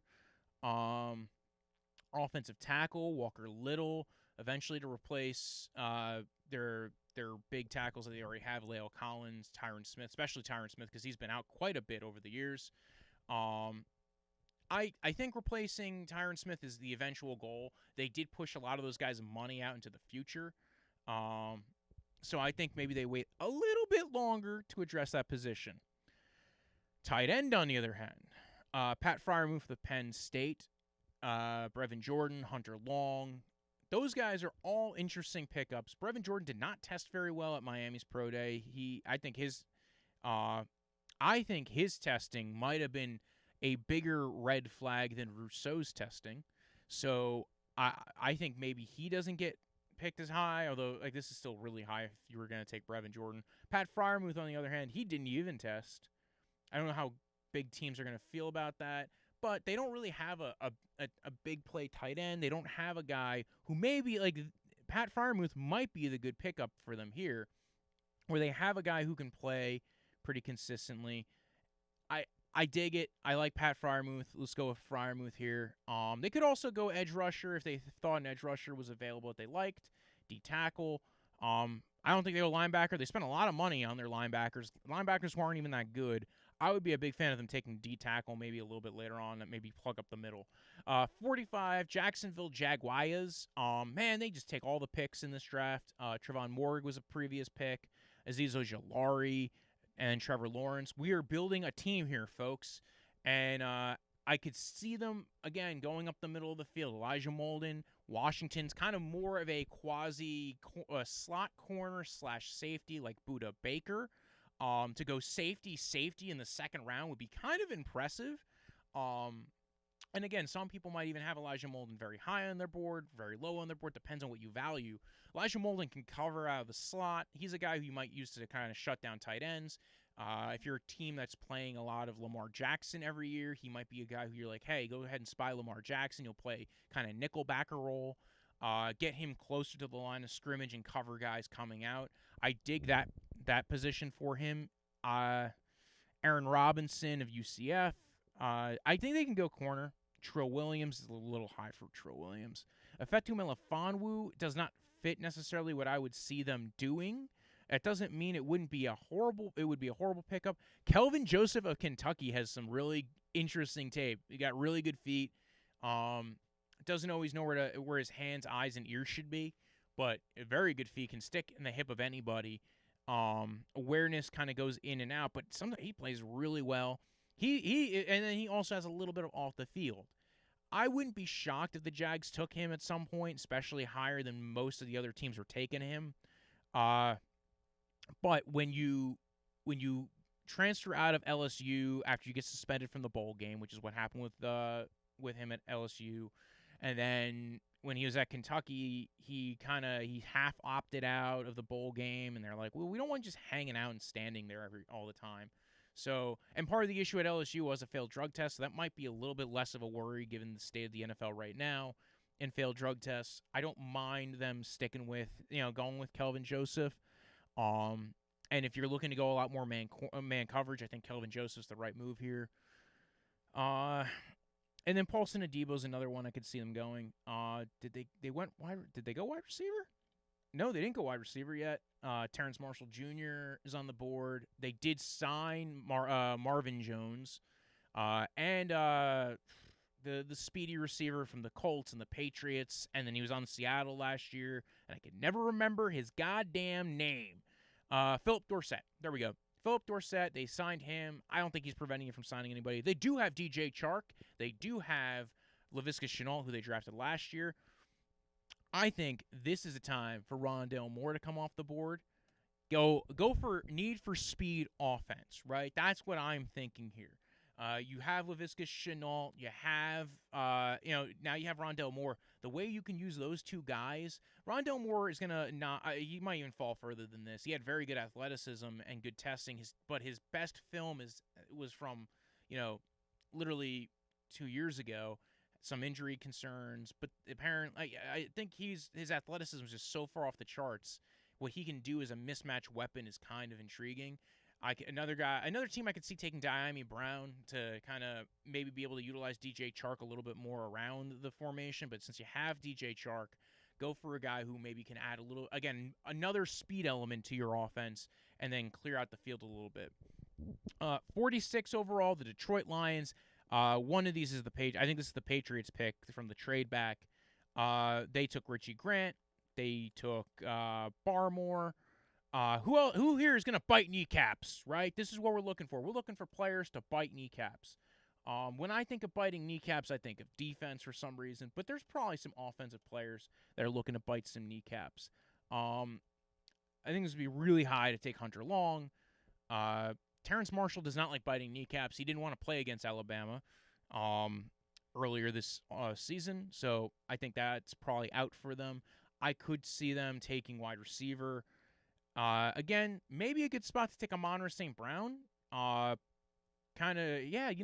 Offensive tackle, Walker Little, eventually to replace their big tackles that they already have, La'el Collins, Tyron Smith, especially Tyron Smith because he's been out quite a bit over the years. I think replacing Tyron Smith is the eventual goal. They did push a lot of those guys' money out into the future. So I think maybe they wait a little bit longer to address that position. Tight end, on the other hand, Pat Freiermuth of Penn State, Brevin Jordan, Hunter Long. Those guys are all interesting pickups. Brevin Jordan did not test very well at Miami's Pro Day. I think his testing might have been a bigger red flag than Rousseau's testing. So I think maybe he doesn't get picked as high, although this is still really high if you were going to take Brevin Jordan. Pat Freiermuth, on the other hand, he didn't even test. I don't know how big teams are going to feel about that, but they don't really have a big play tight end. They don't have a guy who maybe, Pat Freiermuth might be the good pickup for them here, where they have a guy who can play pretty consistently. I dig it. I like Pat Freiermuth. Let's go with Freiermuth here. They could also go edge rusher if they thought an edge rusher was available that they liked. D tackle. I don't think they go linebacker. They spent a lot of money on their linebackers. Linebackers weren't even that good. I would be a big fan of them taking D tackle maybe a little bit later on, that maybe plug up the middle. 45, Jacksonville Jaguars. Man, they just take all the picks in this draft. Trevon Moehrig was a previous pick. Azeez Ojulari and Trevor Lawrence. We are building a team here, folks. And I could see them, again, going up the middle of the field. Elijah Molden, Washington's kind of more of a quasi slot corner / safety like Budda Baker. To go safety in the second round would be kind of impressive. And again, some people might even have Elijah Molden very high on their board, very low on their board. Depends on what you value. Elijah Molden can cover out of the slot. He's a guy who you might use to kind of shut down tight ends. If you're a team that's playing a lot of Lamar Jackson every year, he might be a guy who you're like, hey, go ahead and spy Lamar Jackson. You'll play kind of nickelbacker role. Get him closer to the line of scrimmage and cover guys coming out. I dig that position for him. Aaron Robinson of UCF. I think they can go corner. Trill Williams is a little high for Trill Williams. Efetu Melifonwu does not fit necessarily what I would see them doing. That doesn't mean it would be a horrible pickup. Kelvin Joseph of Kentucky has some really interesting tape. He got really good feet. Doesn't always know where his hands, eyes, and ears should be, but a very good feet, can stick in the hip of anybody. Awareness kind of goes in and out, but sometimes he plays really well. And then he also has a little bit of off the field. I wouldn't be shocked if the Jags took him at some point, especially higher than most of the other teams were taking him. But when you transfer out of LSU after you get suspended from the bowl game, which is what happened with him at LSU, and then when he was at Kentucky, he half opted out of the bowl game, and they're like, well, we don't want you just hanging out and standing there all the time. So, and part of the issue at LSU was a failed drug test, so that might be a little bit less of a worry given the state of the NFL right now and failed drug tests. I don't mind them sticking with, going with Kelvin Joseph. And if you're looking to go a lot more man coverage, I think Kelvin Joseph's the right move here. And then Paulson Adebo's another one I could see them going. Did they go wide receiver? No, they didn't go wide receiver yet. Terrence Marshall Jr. is on the board. They did sign Marvin Jones, and the speedy receiver from the Colts and the Patriots, and then he was on Seattle last year, and I could never remember his goddamn name. Philip Dorsett. There we go. Philip Dorsett, they signed him. I don't think he's preventing you from signing anybody. They do have DJ Chark. They do have Laviska Shenault, who they drafted last year. I think this is a time for Rondale Moore to come off the board. Go for need for speed offense, right? That's what I'm thinking here. You have Laviska Shenault. You have, now you have Rondale Moore. The way you can use those two guys, Rondale Moore is going to not, he might even fall further than this. He had very good athleticism and good testing, but his best film was from, literally 2 years ago. Some injury concerns, but apparently, I think his athleticism is just so far off the charts. What he can do as a mismatch weapon is kind of intriguing. Another team I could see taking Diami Brown to kind of maybe be able to utilize DJ Chark a little bit more around the formation. But since you have DJ Chark, go for a guy who maybe can add another speed element to your offense and then clear out the field a little bit. 46 overall, the Detroit Lions. One of these is I think this is the Patriots pick from the trade back. They took Richie Grant. They took Borromore. Who here is going to bite kneecaps, right? This is what we're looking for. We're looking for players to bite kneecaps. When I think of biting kneecaps, I think of defense for some reason, but there's probably some offensive players that are looking to bite some kneecaps. I think this would be really high to take Hunter Long. Terrence Marshall does not like biting kneecaps. He didn't want to play against Alabama earlier this season, so I think that's probably out for them. I could see them taking wide receiver. Again, maybe a good spot to take Amon-Ra St. Brown. You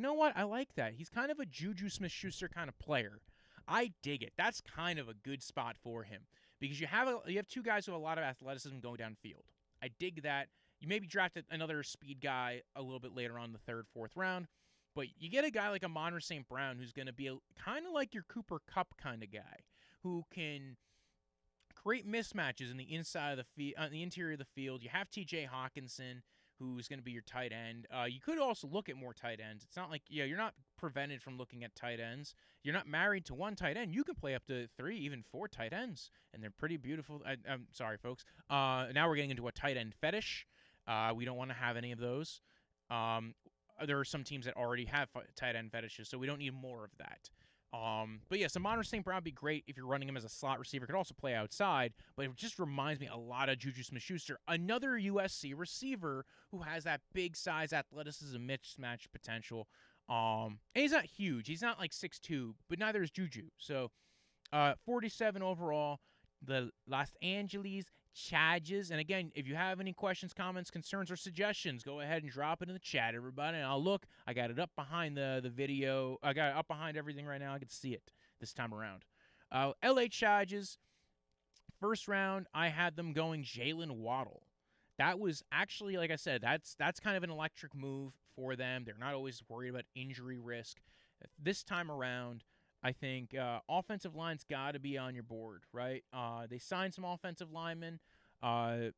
know what? I like that. He's kind of a Juju Smith-Schuster kind of player. I dig it. That's kind of a good spot for him because you have two guys with a lot of athleticism going downfield. I dig that. You maybe draft another speed guy a little bit later on in the third, fourth round. But you get a guy like Amon St. Brown who's going to be kind of like your Cooper Kupp kind of guy who can create mismatches in the inside of the on the interior of the field. You have T.J. Hawkinson, who's going to be your tight end. You could also look at more tight ends. It's not like, you're not prevented from looking at tight ends. You're not married to one tight end. You can play up to 3, even 4 tight ends, and they're pretty beautiful. I'm sorry, folks. Now we're getting into a tight end fetish. We don't want to have any of those. There are some teams that already have tight end fetishes, so we don't need more of that. But yes, Amon St. Brown would be great if you're running him as a slot receiver. Could also play outside, but it just reminds me a lot of Juju Smith-Schuster, another USC receiver who has that big size, athleticism, mismatch potential. And he's not huge. He's not like 6'2", but neither is Juju. So, 47 overall. The Los Angeles Chargers. And again, if you have any questions, comments, concerns, or suggestions, go ahead and drop it in the chat, everybody. And I'll look. I got it up behind the video. I got it up behind everything right now. I can see it this time around. LA Chargers, first round, I had them going Jalen Waddle. That was actually, like I said, that's kind of an electric move for them. They're not always worried about injury risk. This time around, I think offensive line's got to be on your board, right? They signed some offensive linemen. Are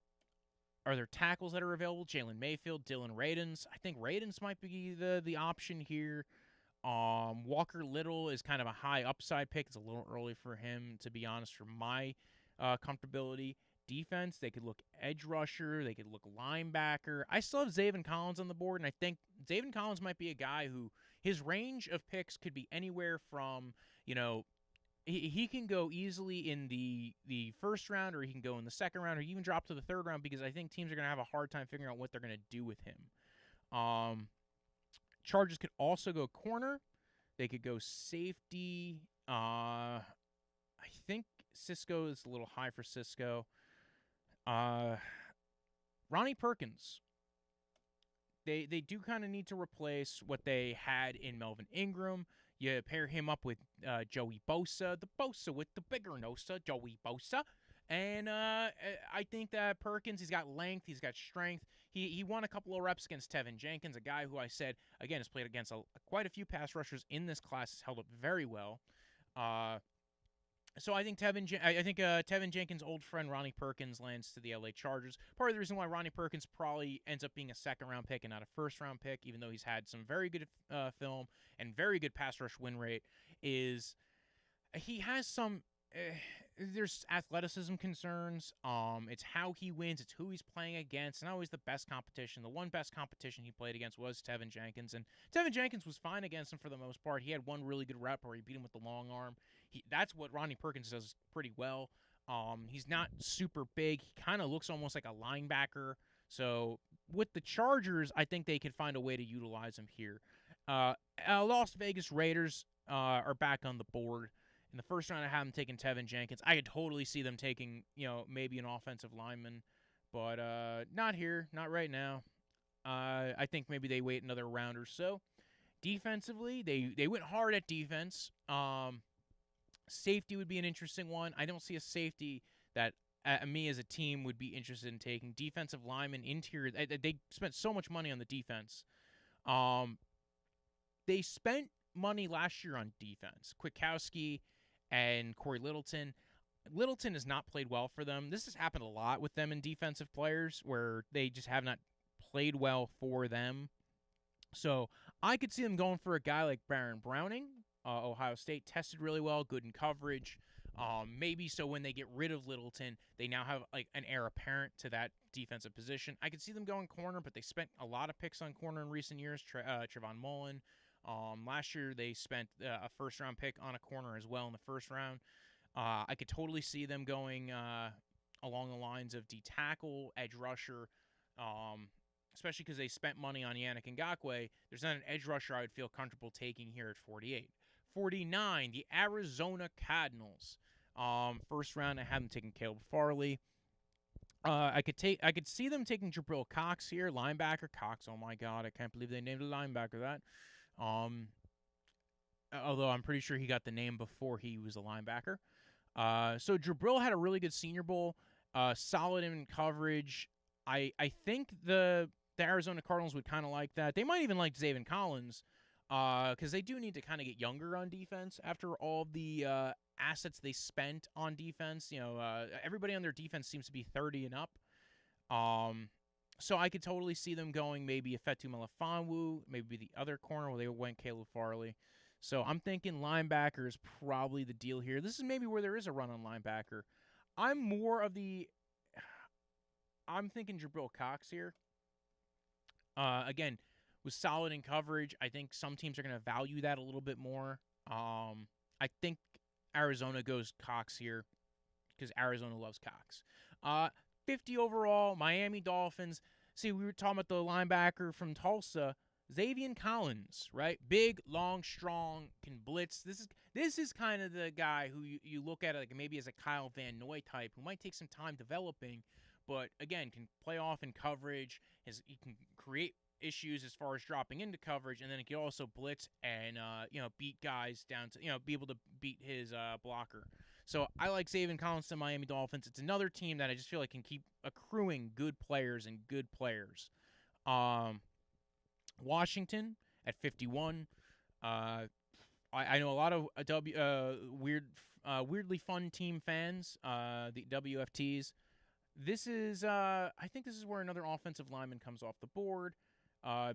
there tackles that are available? Jalen Mayfield, Dylan Radins. I think Radins might be the option here. Walker Little is kind of a high upside pick. It's a little early for him, to be honest, for my comfortability. Defense, they could look edge rusher. They could look linebacker. I still have Zaven Collins on the board, and I think Zaven Collins might be a guy who his range of picks could be anywhere from, he can go easily in the first round, or he can go in the second round, or even drop to the third round, because I think teams are going to have a hard time figuring out what they're going to do with him. Chargers could also go corner. They could go safety. I think Cisco is a little high for Cisco. Ronnie Perkins. They do kind of need to replace what they had in Melvin Ingram. You pair him up with Joey Bosa, the Bosa with the bigger nosa, Joey Bosa. And I think that Perkins, he's got length, he's got strength. He won a couple of reps against Tevin Jenkins, a guy who I said, again, has played against quite a few pass rushers in this class, has held up very well. So I think Tevin Jenkins' old friend Ronnie Perkins lands to the LA Chargers. Part of the reason why Ronnie Perkins probably ends up being a second-round pick and not a first-round pick, even though he's had some very good film and very good pass rush win rate, is he has some there's athleticism concerns. It's how he wins. It's who he's playing against. Not always the best competition. The one best competition he played against was Tevin Jenkins, and Tevin Jenkins was fine against him for the most part. He had one really good rep where he beat him with the long arm. That's what Ronnie Perkins does pretty well. He's not super big. He kind of looks almost like a linebacker. So with the Chargers, I think they could find a way to utilize him here. Las Vegas Raiders are back on the board. In the first round, I have them taking Tevin Jenkins. I could totally see them taking, maybe an offensive lineman, but not here, not right now. I think maybe they wait another round or so. Defensively, they went hard at defense. Safety would be an interesting one. I don't see a safety that me as a team would be interested in taking. Defensive lineman, interior, they spent so much money on the defense. They spent money last year on defense. Kwiatkowski and Corey Littleton. Littleton has not played well for them. This has happened a lot with them in defensive players where they just have not played well for them. So I could see them going for a guy like Baron Browning. Ohio State tested really well, good in coverage. Maybe so when they get rid of Littleton, they now have like an heir apparent to that defensive position. I could see them going corner, but they spent a lot of picks on corner in recent years. Trevon Mullen. Last year, they spent a first-round pick on a corner as well in the first round. I could totally see them going along the lines of D-tackle, edge rusher, especially because they spent money on Yannick Ngakoue. There's not an edge rusher I would feel comfortable taking here at 48. 49, the Arizona Cardinals. First round, I have them taking Caleb Farley. I could see them taking Jabril Cox here, linebacker. Cox, oh my God, I can't believe they named a linebacker that. Although I'm pretty sure he got the name before he was a linebacker. So Jabril had a really good Senior Bowl, solid in coverage. I think the Arizona Cardinals would kind of like that. They might even like Zaven Collins because they do need to kind of get younger on defense after all the assets they spent on defense. Everybody on their defense seems to be 30 and up. So I could totally see them going maybe a Fetu Melifonwu, maybe the other corner where they went Caleb Farley. So I'm thinking linebacker is probably the deal here. This is maybe where there is a run on linebacker. I'm thinking Jabril Cox here. Again, was solid in coverage. I think some teams are going to value that a little bit more. I think Arizona goes Cox here because Arizona loves Cox. 50 overall, Miami Dolphins. See, we were talking about the linebacker from Tulsa, Zaven Collins, right? Big, long, strong, can blitz. This is kind of the guy who you look at like maybe as a Kyle Van Noy type who might take some time developing, but again can play off in coverage. He can create issues as far as dropping into coverage, and then he can also blitz and beat guys down to be able to beat his blocker. So I like Zaven Collins to Miami Dolphins. It's another team that I just feel like can keep accruing good players and good players. Washington at 51. I know a lot of weirdly fun team fans, the WFTs. This is I think this is where another offensive lineman comes off the board. Dylan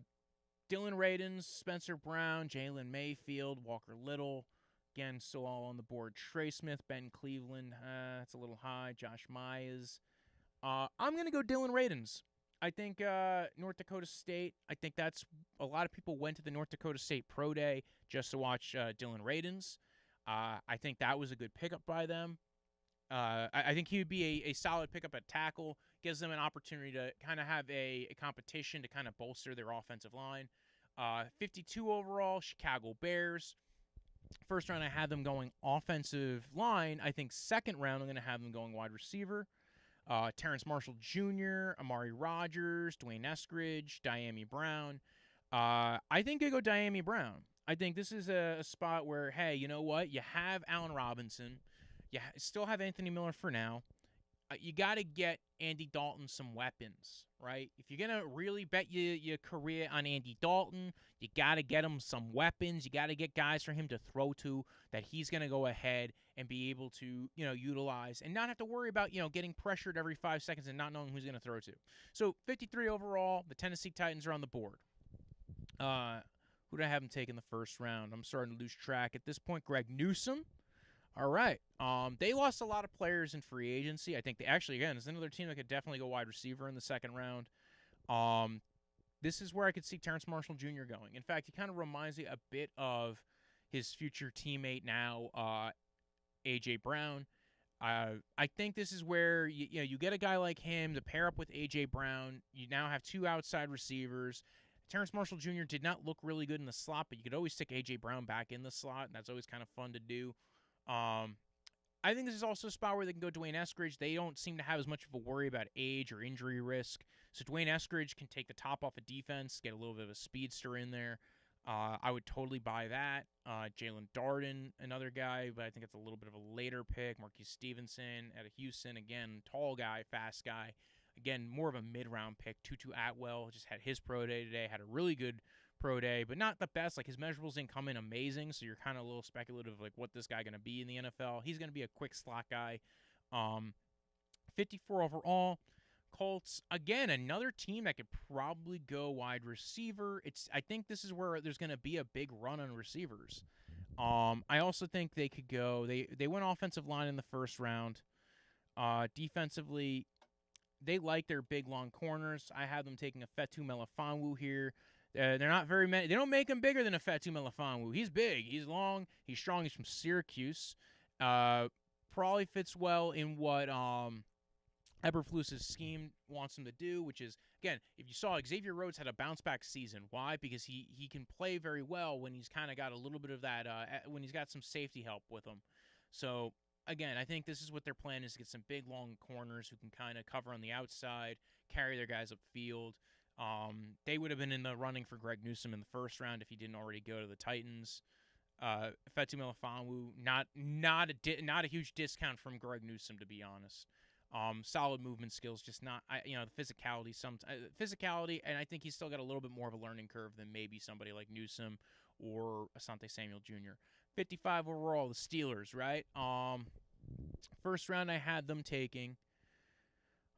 Radins, Spencer Brown, Jalen Mayfield, Walker Little. Again, still all on the board. Trey Smith, Ben Cleveland. That's a little high. Josh Myers. I'm going to go Dylan Radins. I think North Dakota State, I think that's a lot of people went to the North Dakota State Pro Day just to watch Dylan Radins. I think that was a good pickup by them. I think he would be a solid pickup at tackle, gives them an opportunity to kind of have a competition to kind of bolster their offensive line. 52 overall, Chicago Bears. First round, I had them going offensive line. I think second round, I'm going to have them going wide receiver. Terrence Marshall Jr., Amari Rogers, Dwayne Eskridge, Diami Brown. I think I go Diami Brown. I think this is a spot where, hey, you know what? You have Allen Robinson. You still have Anthony Miller for now. You got to get Andy Dalton some weapons, right? If you're going to really bet your career on Andy Dalton, you got to get him some weapons. You got to get guys for him to throw to that he's going to go ahead and be able to, utilize and not have to worry about, getting pressured every 5 seconds and not knowing who's going to throw to. So 53 overall, the Tennessee Titans are on the board. Who do I have them take in the first round? I'm starting to lose track at this point. Greg Newsome. All right. They lost a lot of players in free agency. I think they actually, again, is another team that could definitely go wide receiver in the second round. This is where I could see Terrence Marshall Jr. going. In fact, he kind of reminds me a bit of his future teammate now, A.J. Brown. I think this is where you get a guy like him to pair up with A.J. Brown. You now have two outside receivers. Terrence Marshall Jr. did not look really good in the slot, but you could always stick A.J. Brown back in the slot, and that's always kind of fun to do. I think this is also a spot where they can go Dwayne Eskridge. They don't seem to have as much of a worry about age or injury risk. So Dwayne Eskridge can take the top off of defense, get a little bit of a speedster in there. I would totally buy that. Jalen Darden, another guy, but I think it's a little bit of a later pick. Marquise Stevenson out of Houston, again, tall guy, fast guy. Again, more of a mid-round pick. Tutu Atwell just had his pro day today, had a really good pro day, but not the best. Like, his measurables didn't come in amazing, so you're kind of a little speculative, like, what this guy going to be in the NFL. He's going to be a quick slot guy. 54 overall. Colts, again, another team that could probably go wide receiver. I think this is where there's going to be a big run on receivers. I also think they could go. They went offensive line in the first round. Defensively, they like their big long corners. I have them taking a Fetu Melifonwu here. They're not very many. They don't make him bigger than a Fetu Melifonwu. He's big. He's long. He's strong. He's from Syracuse. Probably fits well in what Eberflus's scheme wants him to do, which is, again, if you saw, Xavier Rhodes had a bounce-back season. Why? Because he can play very well when he's kind of got a little bit of that, when he's got some safety help with him. So, again, I think this is what their plan is, to get some big, long corners who can kind of cover on the outside, carry their guys upfield. They would have been in the running for Greg Newsome in the first round if he didn't already go to the Titans. Fetu Melifonwu, not a huge discount from Greg Newsome, to be honest. Solid movement skills, just not, the physicality. Physicality, and I think he's still got a little bit more of a learning curve than maybe somebody like Newsome or Asante Samuel Jr. 55 overall, the Steelers, right? First round, I had them taking.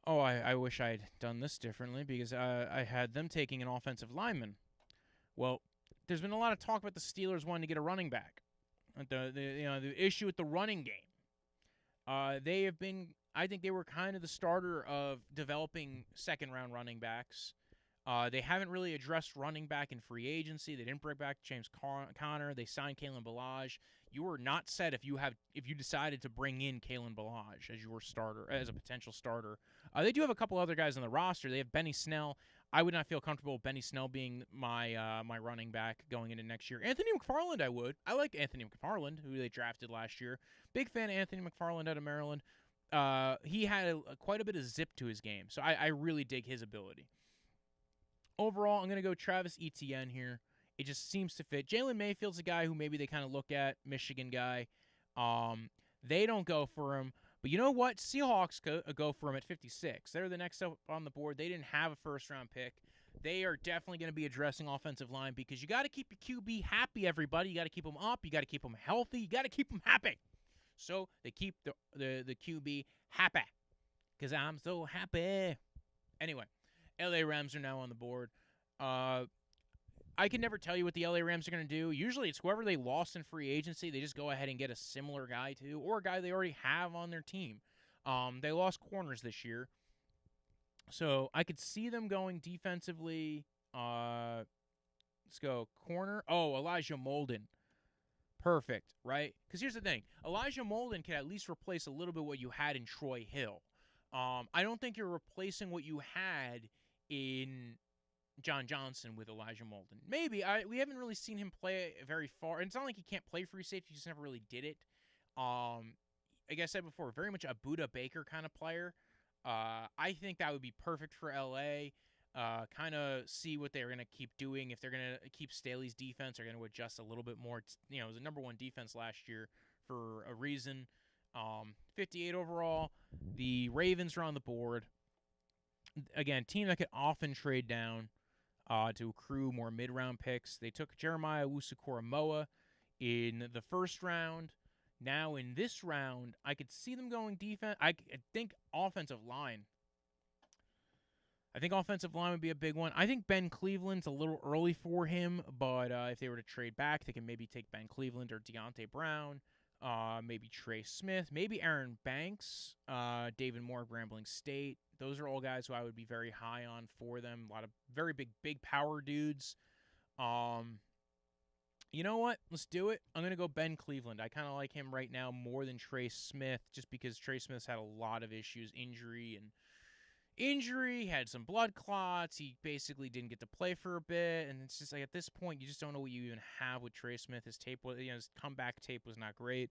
Oh, I wish I had done this differently because I had them taking an offensive lineman. Well, there's been a lot of talk about the Steelers wanting to get a running back. The issue with the running game. They have been. I think they were kind of the starter of developing second-round running backs. They haven't really addressed running back in free agency. They didn't bring back James Conner. They signed Kalen Ballage. You are not set if you decided to bring in Kalen Ballage as your starter, as a potential starter. They do have a couple other guys on the roster. They have Benny Snell. I would not feel comfortable with Benny Snell being my running back going into next year. Anthony McFarland, I would. I like Anthony McFarland, who they drafted last year. Big fan of Anthony McFarland out of Maryland. He had quite a bit of zip to his game, so I really dig his ability. Overall, I'm going to go Travis Etienne here. It just seems to fit. Jalen Mayfield's a guy who maybe they kind of look at, Michigan guy. They don't go for him. But you know what? Seahawks go for him at 56. They're the next up on the board. They didn't have a first-round pick. They are definitely going to be addressing offensive line because you got to keep your QB happy, everybody. You got to keep him up. You got to keep him healthy. You got to keep him happy. So they keep the QB happy because I'm so happy. Anyway, LA Rams are now on the board. I can never tell you what the LA Rams are going to do. Usually it's whoever they lost in free agency, they just go ahead and get a similar guy to, or a guy they already have on their team. They lost corners this year. So I could see them going defensively. Let's go corner. Oh, Elijah Molden. Perfect, right? Because here's the thing. Elijah Molden can at least replace a little bit what you had in Troy Hill. I don't think you're replacing what you had in John Johnson with Elijah Molden. Maybe. We haven't really seen him play very far. And it's not like he can't play free safety. He just never really did it. Like I said before, very much a Buda Baker kind of player. I think that would be perfect for L.A. Kind of see what they're going to keep doing. If they're going to keep Staley's defense, they're going to adjust a little bit more. It was the number one defense last year for a reason. 58 overall. The Ravens are on the board. Again, team that could often trade down to accrue more mid-round picks. They took Jeremiah Owusu-Koramoah in the first round. Now in this round, I could see them going defense. I think offensive line. I think offensive line would be a big one. I think Ben Cleveland's a little early for him, but if they were to trade back, they can maybe take Ben Cleveland or Deontay Brown, maybe Trey Smith, maybe Aaron Banks, David Moore of Grambling State. Those are all guys who I would be very high on for them. A lot of very big power dudes. You know what? Let's do it. I'm going to go Ben Cleveland. I kind of like him right now more than Trey Smith just because Trey Smith's had a lot of issues, injury, had some blood clots. He basically didn't get to play for a bit, and it's just like at this point, you just don't know what you even have with Trey Smith. His tape was, his comeback tape was not great.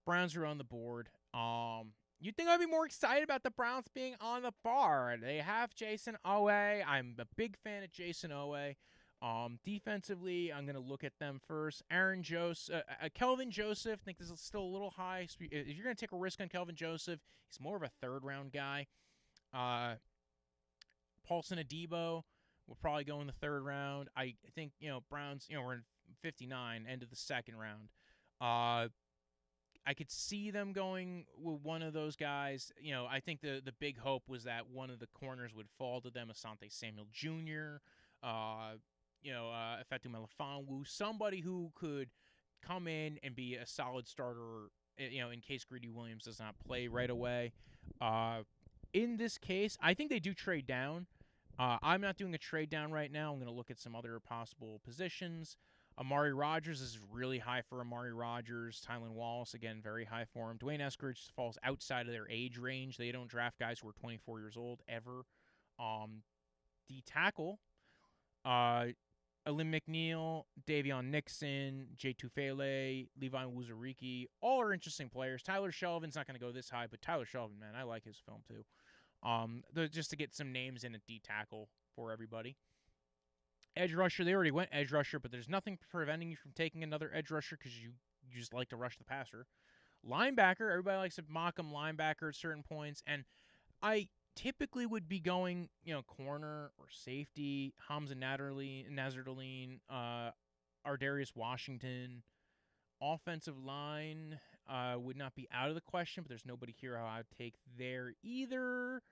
Browns are on the board. You'd think I'd be more excited about the Browns being on the board. They have Jason Owe. I'm a big fan of Jason Owe. Defensively, I'm going to look at them first. Kelvin Joseph, I think this is still a little high. If you're going to take a risk on Kelvin Joseph, he's more of a third-round guy. Paulson Adebo will probably go in the third round. I think, Browns, we're in 59, end of the second round. I could see them going with one of those guys. I think the big hope was that one of the corners would fall to them, Asante Samuel Jr., Efetu Melifonwu, somebody who could come in and be a solid starter, in case Greedy Williams does not play right away. In this case, I think they do trade down. I'm not doing a trade down right now. I'm going to look at some other possible positions. Amari Rodgers is really high for Amari Rodgers. Tylan Wallace, again, very high for him. Dwayne Eskridge falls outside of their age range. They don't draft guys who are 24 years old ever. D tackle, Alim McNeil, Davion Nixon, Jay Tufele, Levi Wuzariki, all are interesting players. Tyler Shelvin's not going to go this high, but Tyler Shelvin, man, I like his film too. Just to get some names in at D tackle for everybody. Edge rusher, they already went edge rusher, but there's nothing preventing you from taking another edge rusher because you just like to rush the passer. Linebacker, everybody likes to mock him linebacker at certain points, and I typically would be going, corner or safety, Hamza Nazardaline, Ardarius Washington. Offensive line would not be out of the question, but there's nobody here I would take there either.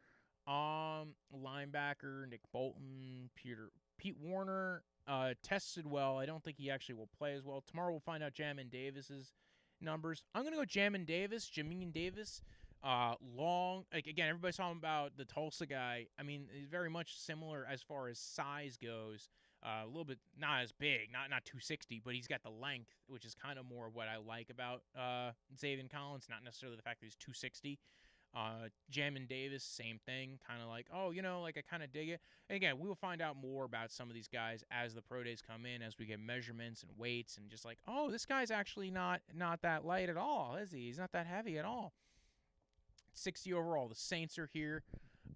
Linebacker, Nick Bolton, Pete Warner, tested well. I don't think he actually will play as well. Tomorrow we'll find out Jamin Davis's numbers. I'm going to go Jamin Davis. Long, again, everybody's talking about the Tulsa guy. I mean, he's very much similar as far as size goes. A little bit not as big, not 260, but he's got the length, which is kind of more what I like about Zaven Collins, not necessarily the fact that he's 260. Jamin Davis, same thing, kind of like, I kind of dig it. And again, we will find out more about some of these guys as the pro days come in, as we get measurements and weights, and just like, this guy's actually not that light at all, is he? He's not that heavy at all. 60 overall. The Saints are here.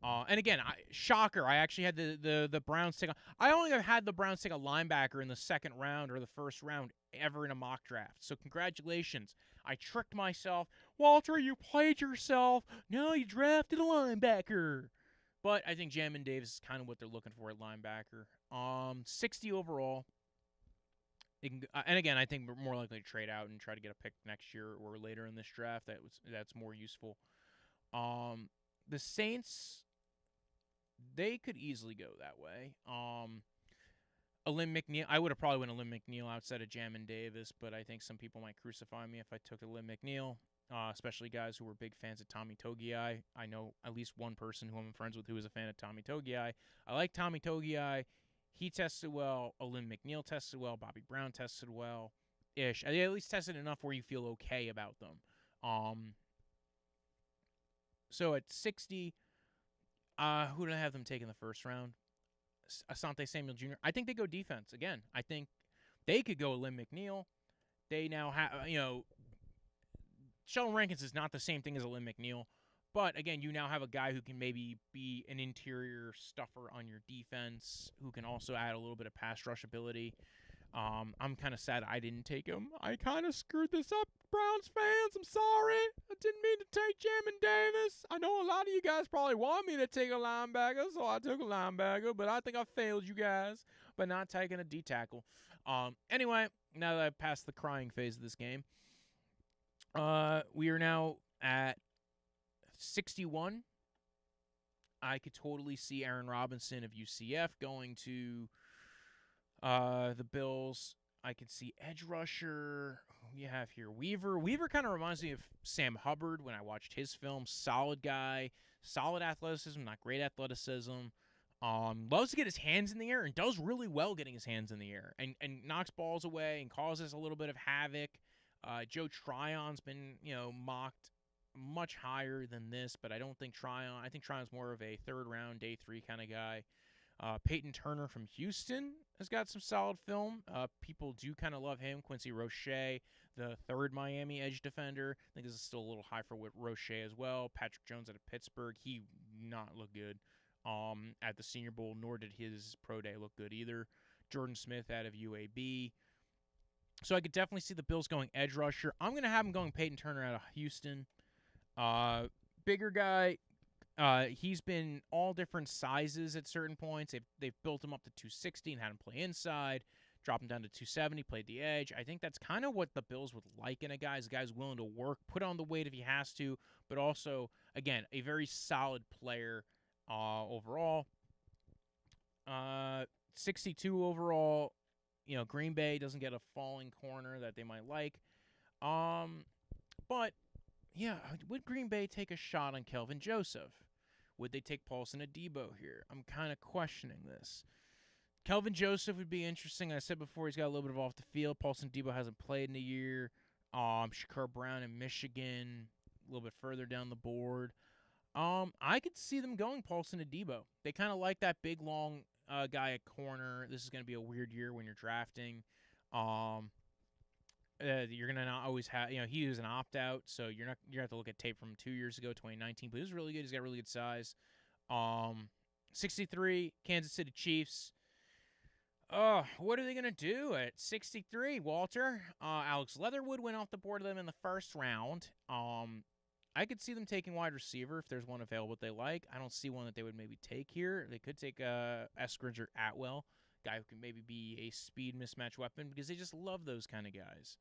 And again, shocker, I actually had the Browns take I only have had the Browns take a linebacker in the second round or the first round ever in a mock draft. So congratulations. I tricked myself. Walter, you played yourself. No, you drafted a linebacker. But I think Jamin Davis is kind of what they're looking for at linebacker. 60 overall. And again, I think we're more likely to trade out and try to get a pick next year or later in this draft. That's more useful. The Saints, they could easily go that way. Alim McNeil, I would have probably went Alim McNeil outside of Jamin Davis, but I think some people might crucify me if I took Alim McNeil, especially guys who were big fans of Tommy Togiai. I know at least one person who I'm friends with who is a fan of Tommy Togiai. I like Tommy Togiai. He tested well. Alim McNeil tested well. Bobby Brown tested well-ish. They at least tested enough where you feel okay about them. So at 60, who did I have them take in the first round? Asante Samuel Jr. I think they go defense. Again, I think they could go Alim McNeil. They now have, Sheldon Rankins is not the same thing as Alim McNeil. But, again, you now have a guy who can maybe be an interior stuffer on your defense, who can also add a little bit of pass rush ability. I'm kind of sad I didn't take him. I kind of screwed this up, Browns fans. I'm sorry. I didn't mean to take Jamin Davis. I know a lot of you guys probably want me to take a linebacker, so I took a linebacker, but I think I failed you guys by not taking a D-tackle. Anyway, now that I've passed the crying phase of this game, we are now at 61. I could totally see Aaron Robinson of UCF going to the Bills. I could see edge rusher. Who you have here? Weaver. Weaver kind of reminds me of Sam Hubbard when I watched his film. Solid guy. Solid athleticism, not great athleticism. Loves to get his hands in the air and does really well getting his hands in the air and knocks balls away and causes a little bit of havoc. Joe Tryon's been, mocked much higher than this, but I don't think I think Tryon's more of a third round, day 3 kind of guy. Peyton Turner from Houston has got some solid film. People do kind of love him. Quincy Rochet, the third Miami edge defender. I think this is still a little high for Rochet as well. Patrick Jones out of Pittsburgh. He not look good at the Senior Bowl, nor did his pro day look good either. Jordan Smith out of UAB. So I could definitely see the Bills going edge rusher. I'm going to have him going Peyton Turner out of Houston. Bigger guy. He's been all different sizes at certain points. They've built him up to 260 and had him play inside, drop him down to 270, played the edge. I think that's kind of what the Bills would like in a guy. Is a guy's willing to work, put on the weight if he has to, but also, again, a very solid player overall. 62 overall. Green Bay doesn't get a falling corner that they might like. But, yeah, would Green Bay take a shot on Kelvin Joseph? Would they take Paulson Adebo here? I'm kind of questioning this. Kelvin Joseph would be interesting. I said before, he's got a little bit of off the field. Paulson Adebo hasn't played in a year. Shakur Brown in Michigan, a little bit further down the board. I could see them going Paulson Adebo. They kind of like that big, long guy at corner. This is going to be a weird year when you're drafting. You're gonna not always have, he was an opt-out, so you're gonna have to look at tape from 2 years ago, 2019. But he was really good. He's got really good size. 63, Kansas City Chiefs. What are they gonna do at 63, Walter? Alex Leatherwood went off the board of them in the first round. I could see them taking wide receiver if there's one available that they like. I don't see one that they would maybe take here. They could take Eskridge or Atwell, guy who can maybe be a speed mismatch weapon because they just love those kind of guys.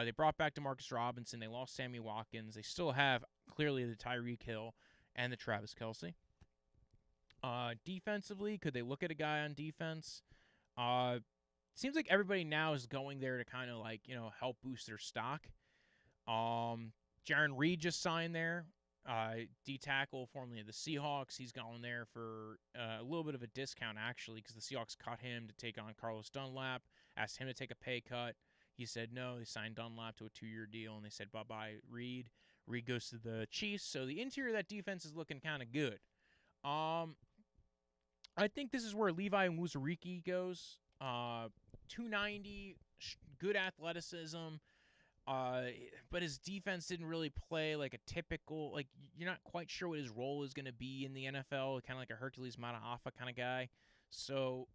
They brought back DeMarcus Robinson. They lost Sammy Watkins. They still have, clearly, the Tyreek Hill and the Travis Kelce. Defensively, could they look at a guy on defense? Seems like everybody now is going there to kind of help boost their stock. Jaron Reed just signed there. D-tackle, formerly of the Seahawks. He's gone there for a little bit of a discount, actually, because the Seahawks cut him to take on Carlos Dunlap, asked him to take a pay cut. He said no. They signed Dunlap to a 2-year deal, and they said bye-bye, Reed. Reed goes to the Chiefs, so the interior of that defense is looking kind of good. I think this is where Levi Onwuzurike goes. 290, good athleticism. But his defense didn't really play like a typical, you're not quite sure what his role is going to be in the NFL, kind of like a Hercules Mataafa kind of guy. So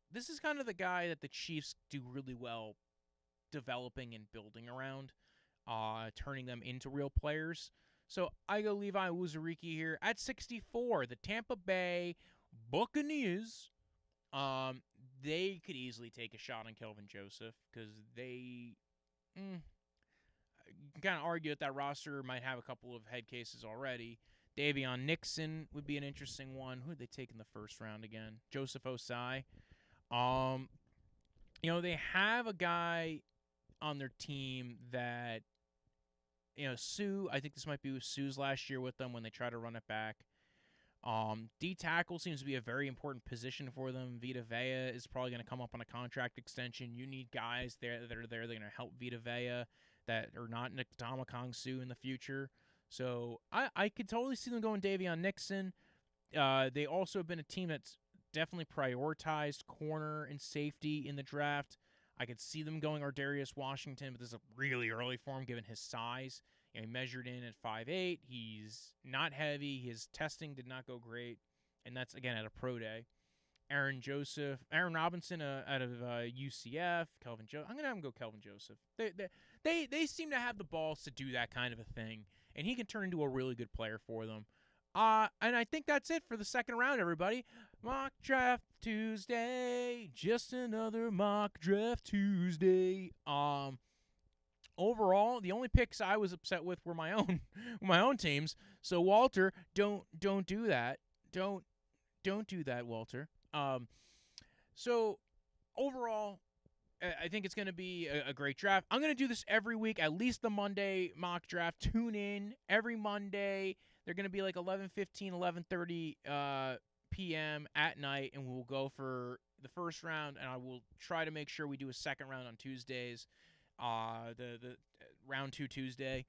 this is kind of the guy that the Chiefs do really well developing and building around, turning them into real players. So I go Levi Onwuzurike here at 64. The Tampa Bay Buccaneers, they could easily take a shot on Kelvin Joseph because they... You can kind of argue that roster might have a couple of head cases already. Davion Nixon would be an interesting one. Who would they take in the first round again? Joseph Osai. They have a guy on their team that, Sue, I think this might be Sue's last year with them when they try to run it back. D-tackle seems to be a very important position for them. Vita Vea is probably going to come up on a contract extension. You need guys there that are there. They're going to help Vita Vea that are not Ndamukong Suh in the future. So I could totally see them going Davion Nixon. They also have been a team that's definitely prioritized corner and safety in the draft. I could see them going Ardarius Washington, but this is really early for him given his size. He measured in at 5'8". He's not heavy. His testing did not go great, and that's, again, at a pro day. Aaron Robinson out of UCF. Kelvin Joseph. I'm going to have him go Kelvin Joseph. They seem to have the balls to do that kind of a thing, and he can turn into a really good player for them. And I think that's it for the second round, everybody. Mock Draft Tuesday. Just another Mock Draft Tuesday. Overall, the only picks I was upset with were my own teams. So Walter, don't do that. Don't do that, Walter. So overall, I think it's going to be a great draft. I'm going to do this every week, at least the Monday mock draft. Tune in every Monday. They're going to be like 11:15, 11:30 p.m. at night, and we'll go for the first round, and I will try to make sure we do a second round on Tuesdays. The round 2 Tuesday.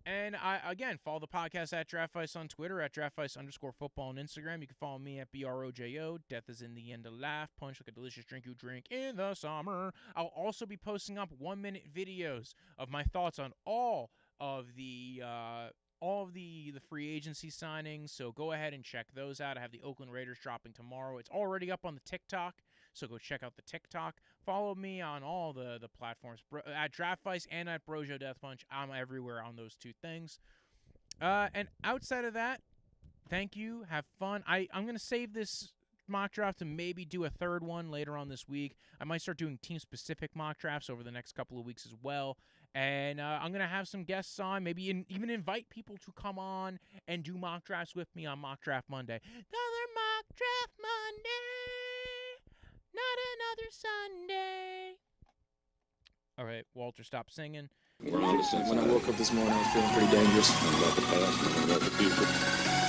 And again, follow the podcast at DraftVice on Twitter, at DraftVice_football on Instagram. You can follow me at BROJO. Death is in the end of laugh. Punch like a delicious drink you drink in the summer. I'll also be posting up 1-minute videos of my thoughts on all of the free agency signings. So go ahead and check those out. I have the Oakland Raiders dropping tomorrow. It's already up on the TikTok, so go check out the TikTok. Follow me on all the platforms, at DraftVice and at Brojo Death Punch. I'm everywhere on those two things. And outside of that, thank you. Have fun. I'm going to save this mock draft to maybe do a third one later on this week. I might start doing team-specific mock drafts over the next couple of weeks as well. And I'm going to have some guests on, maybe even invite people to come on and do mock drafts with me on Mock Draft Monday. Another Mock Draft Monday, not another Sunday. All right, Walter, stop singing. We're on to When I woke up this morning, I was feeling pretty dangerous. about the past and about the future.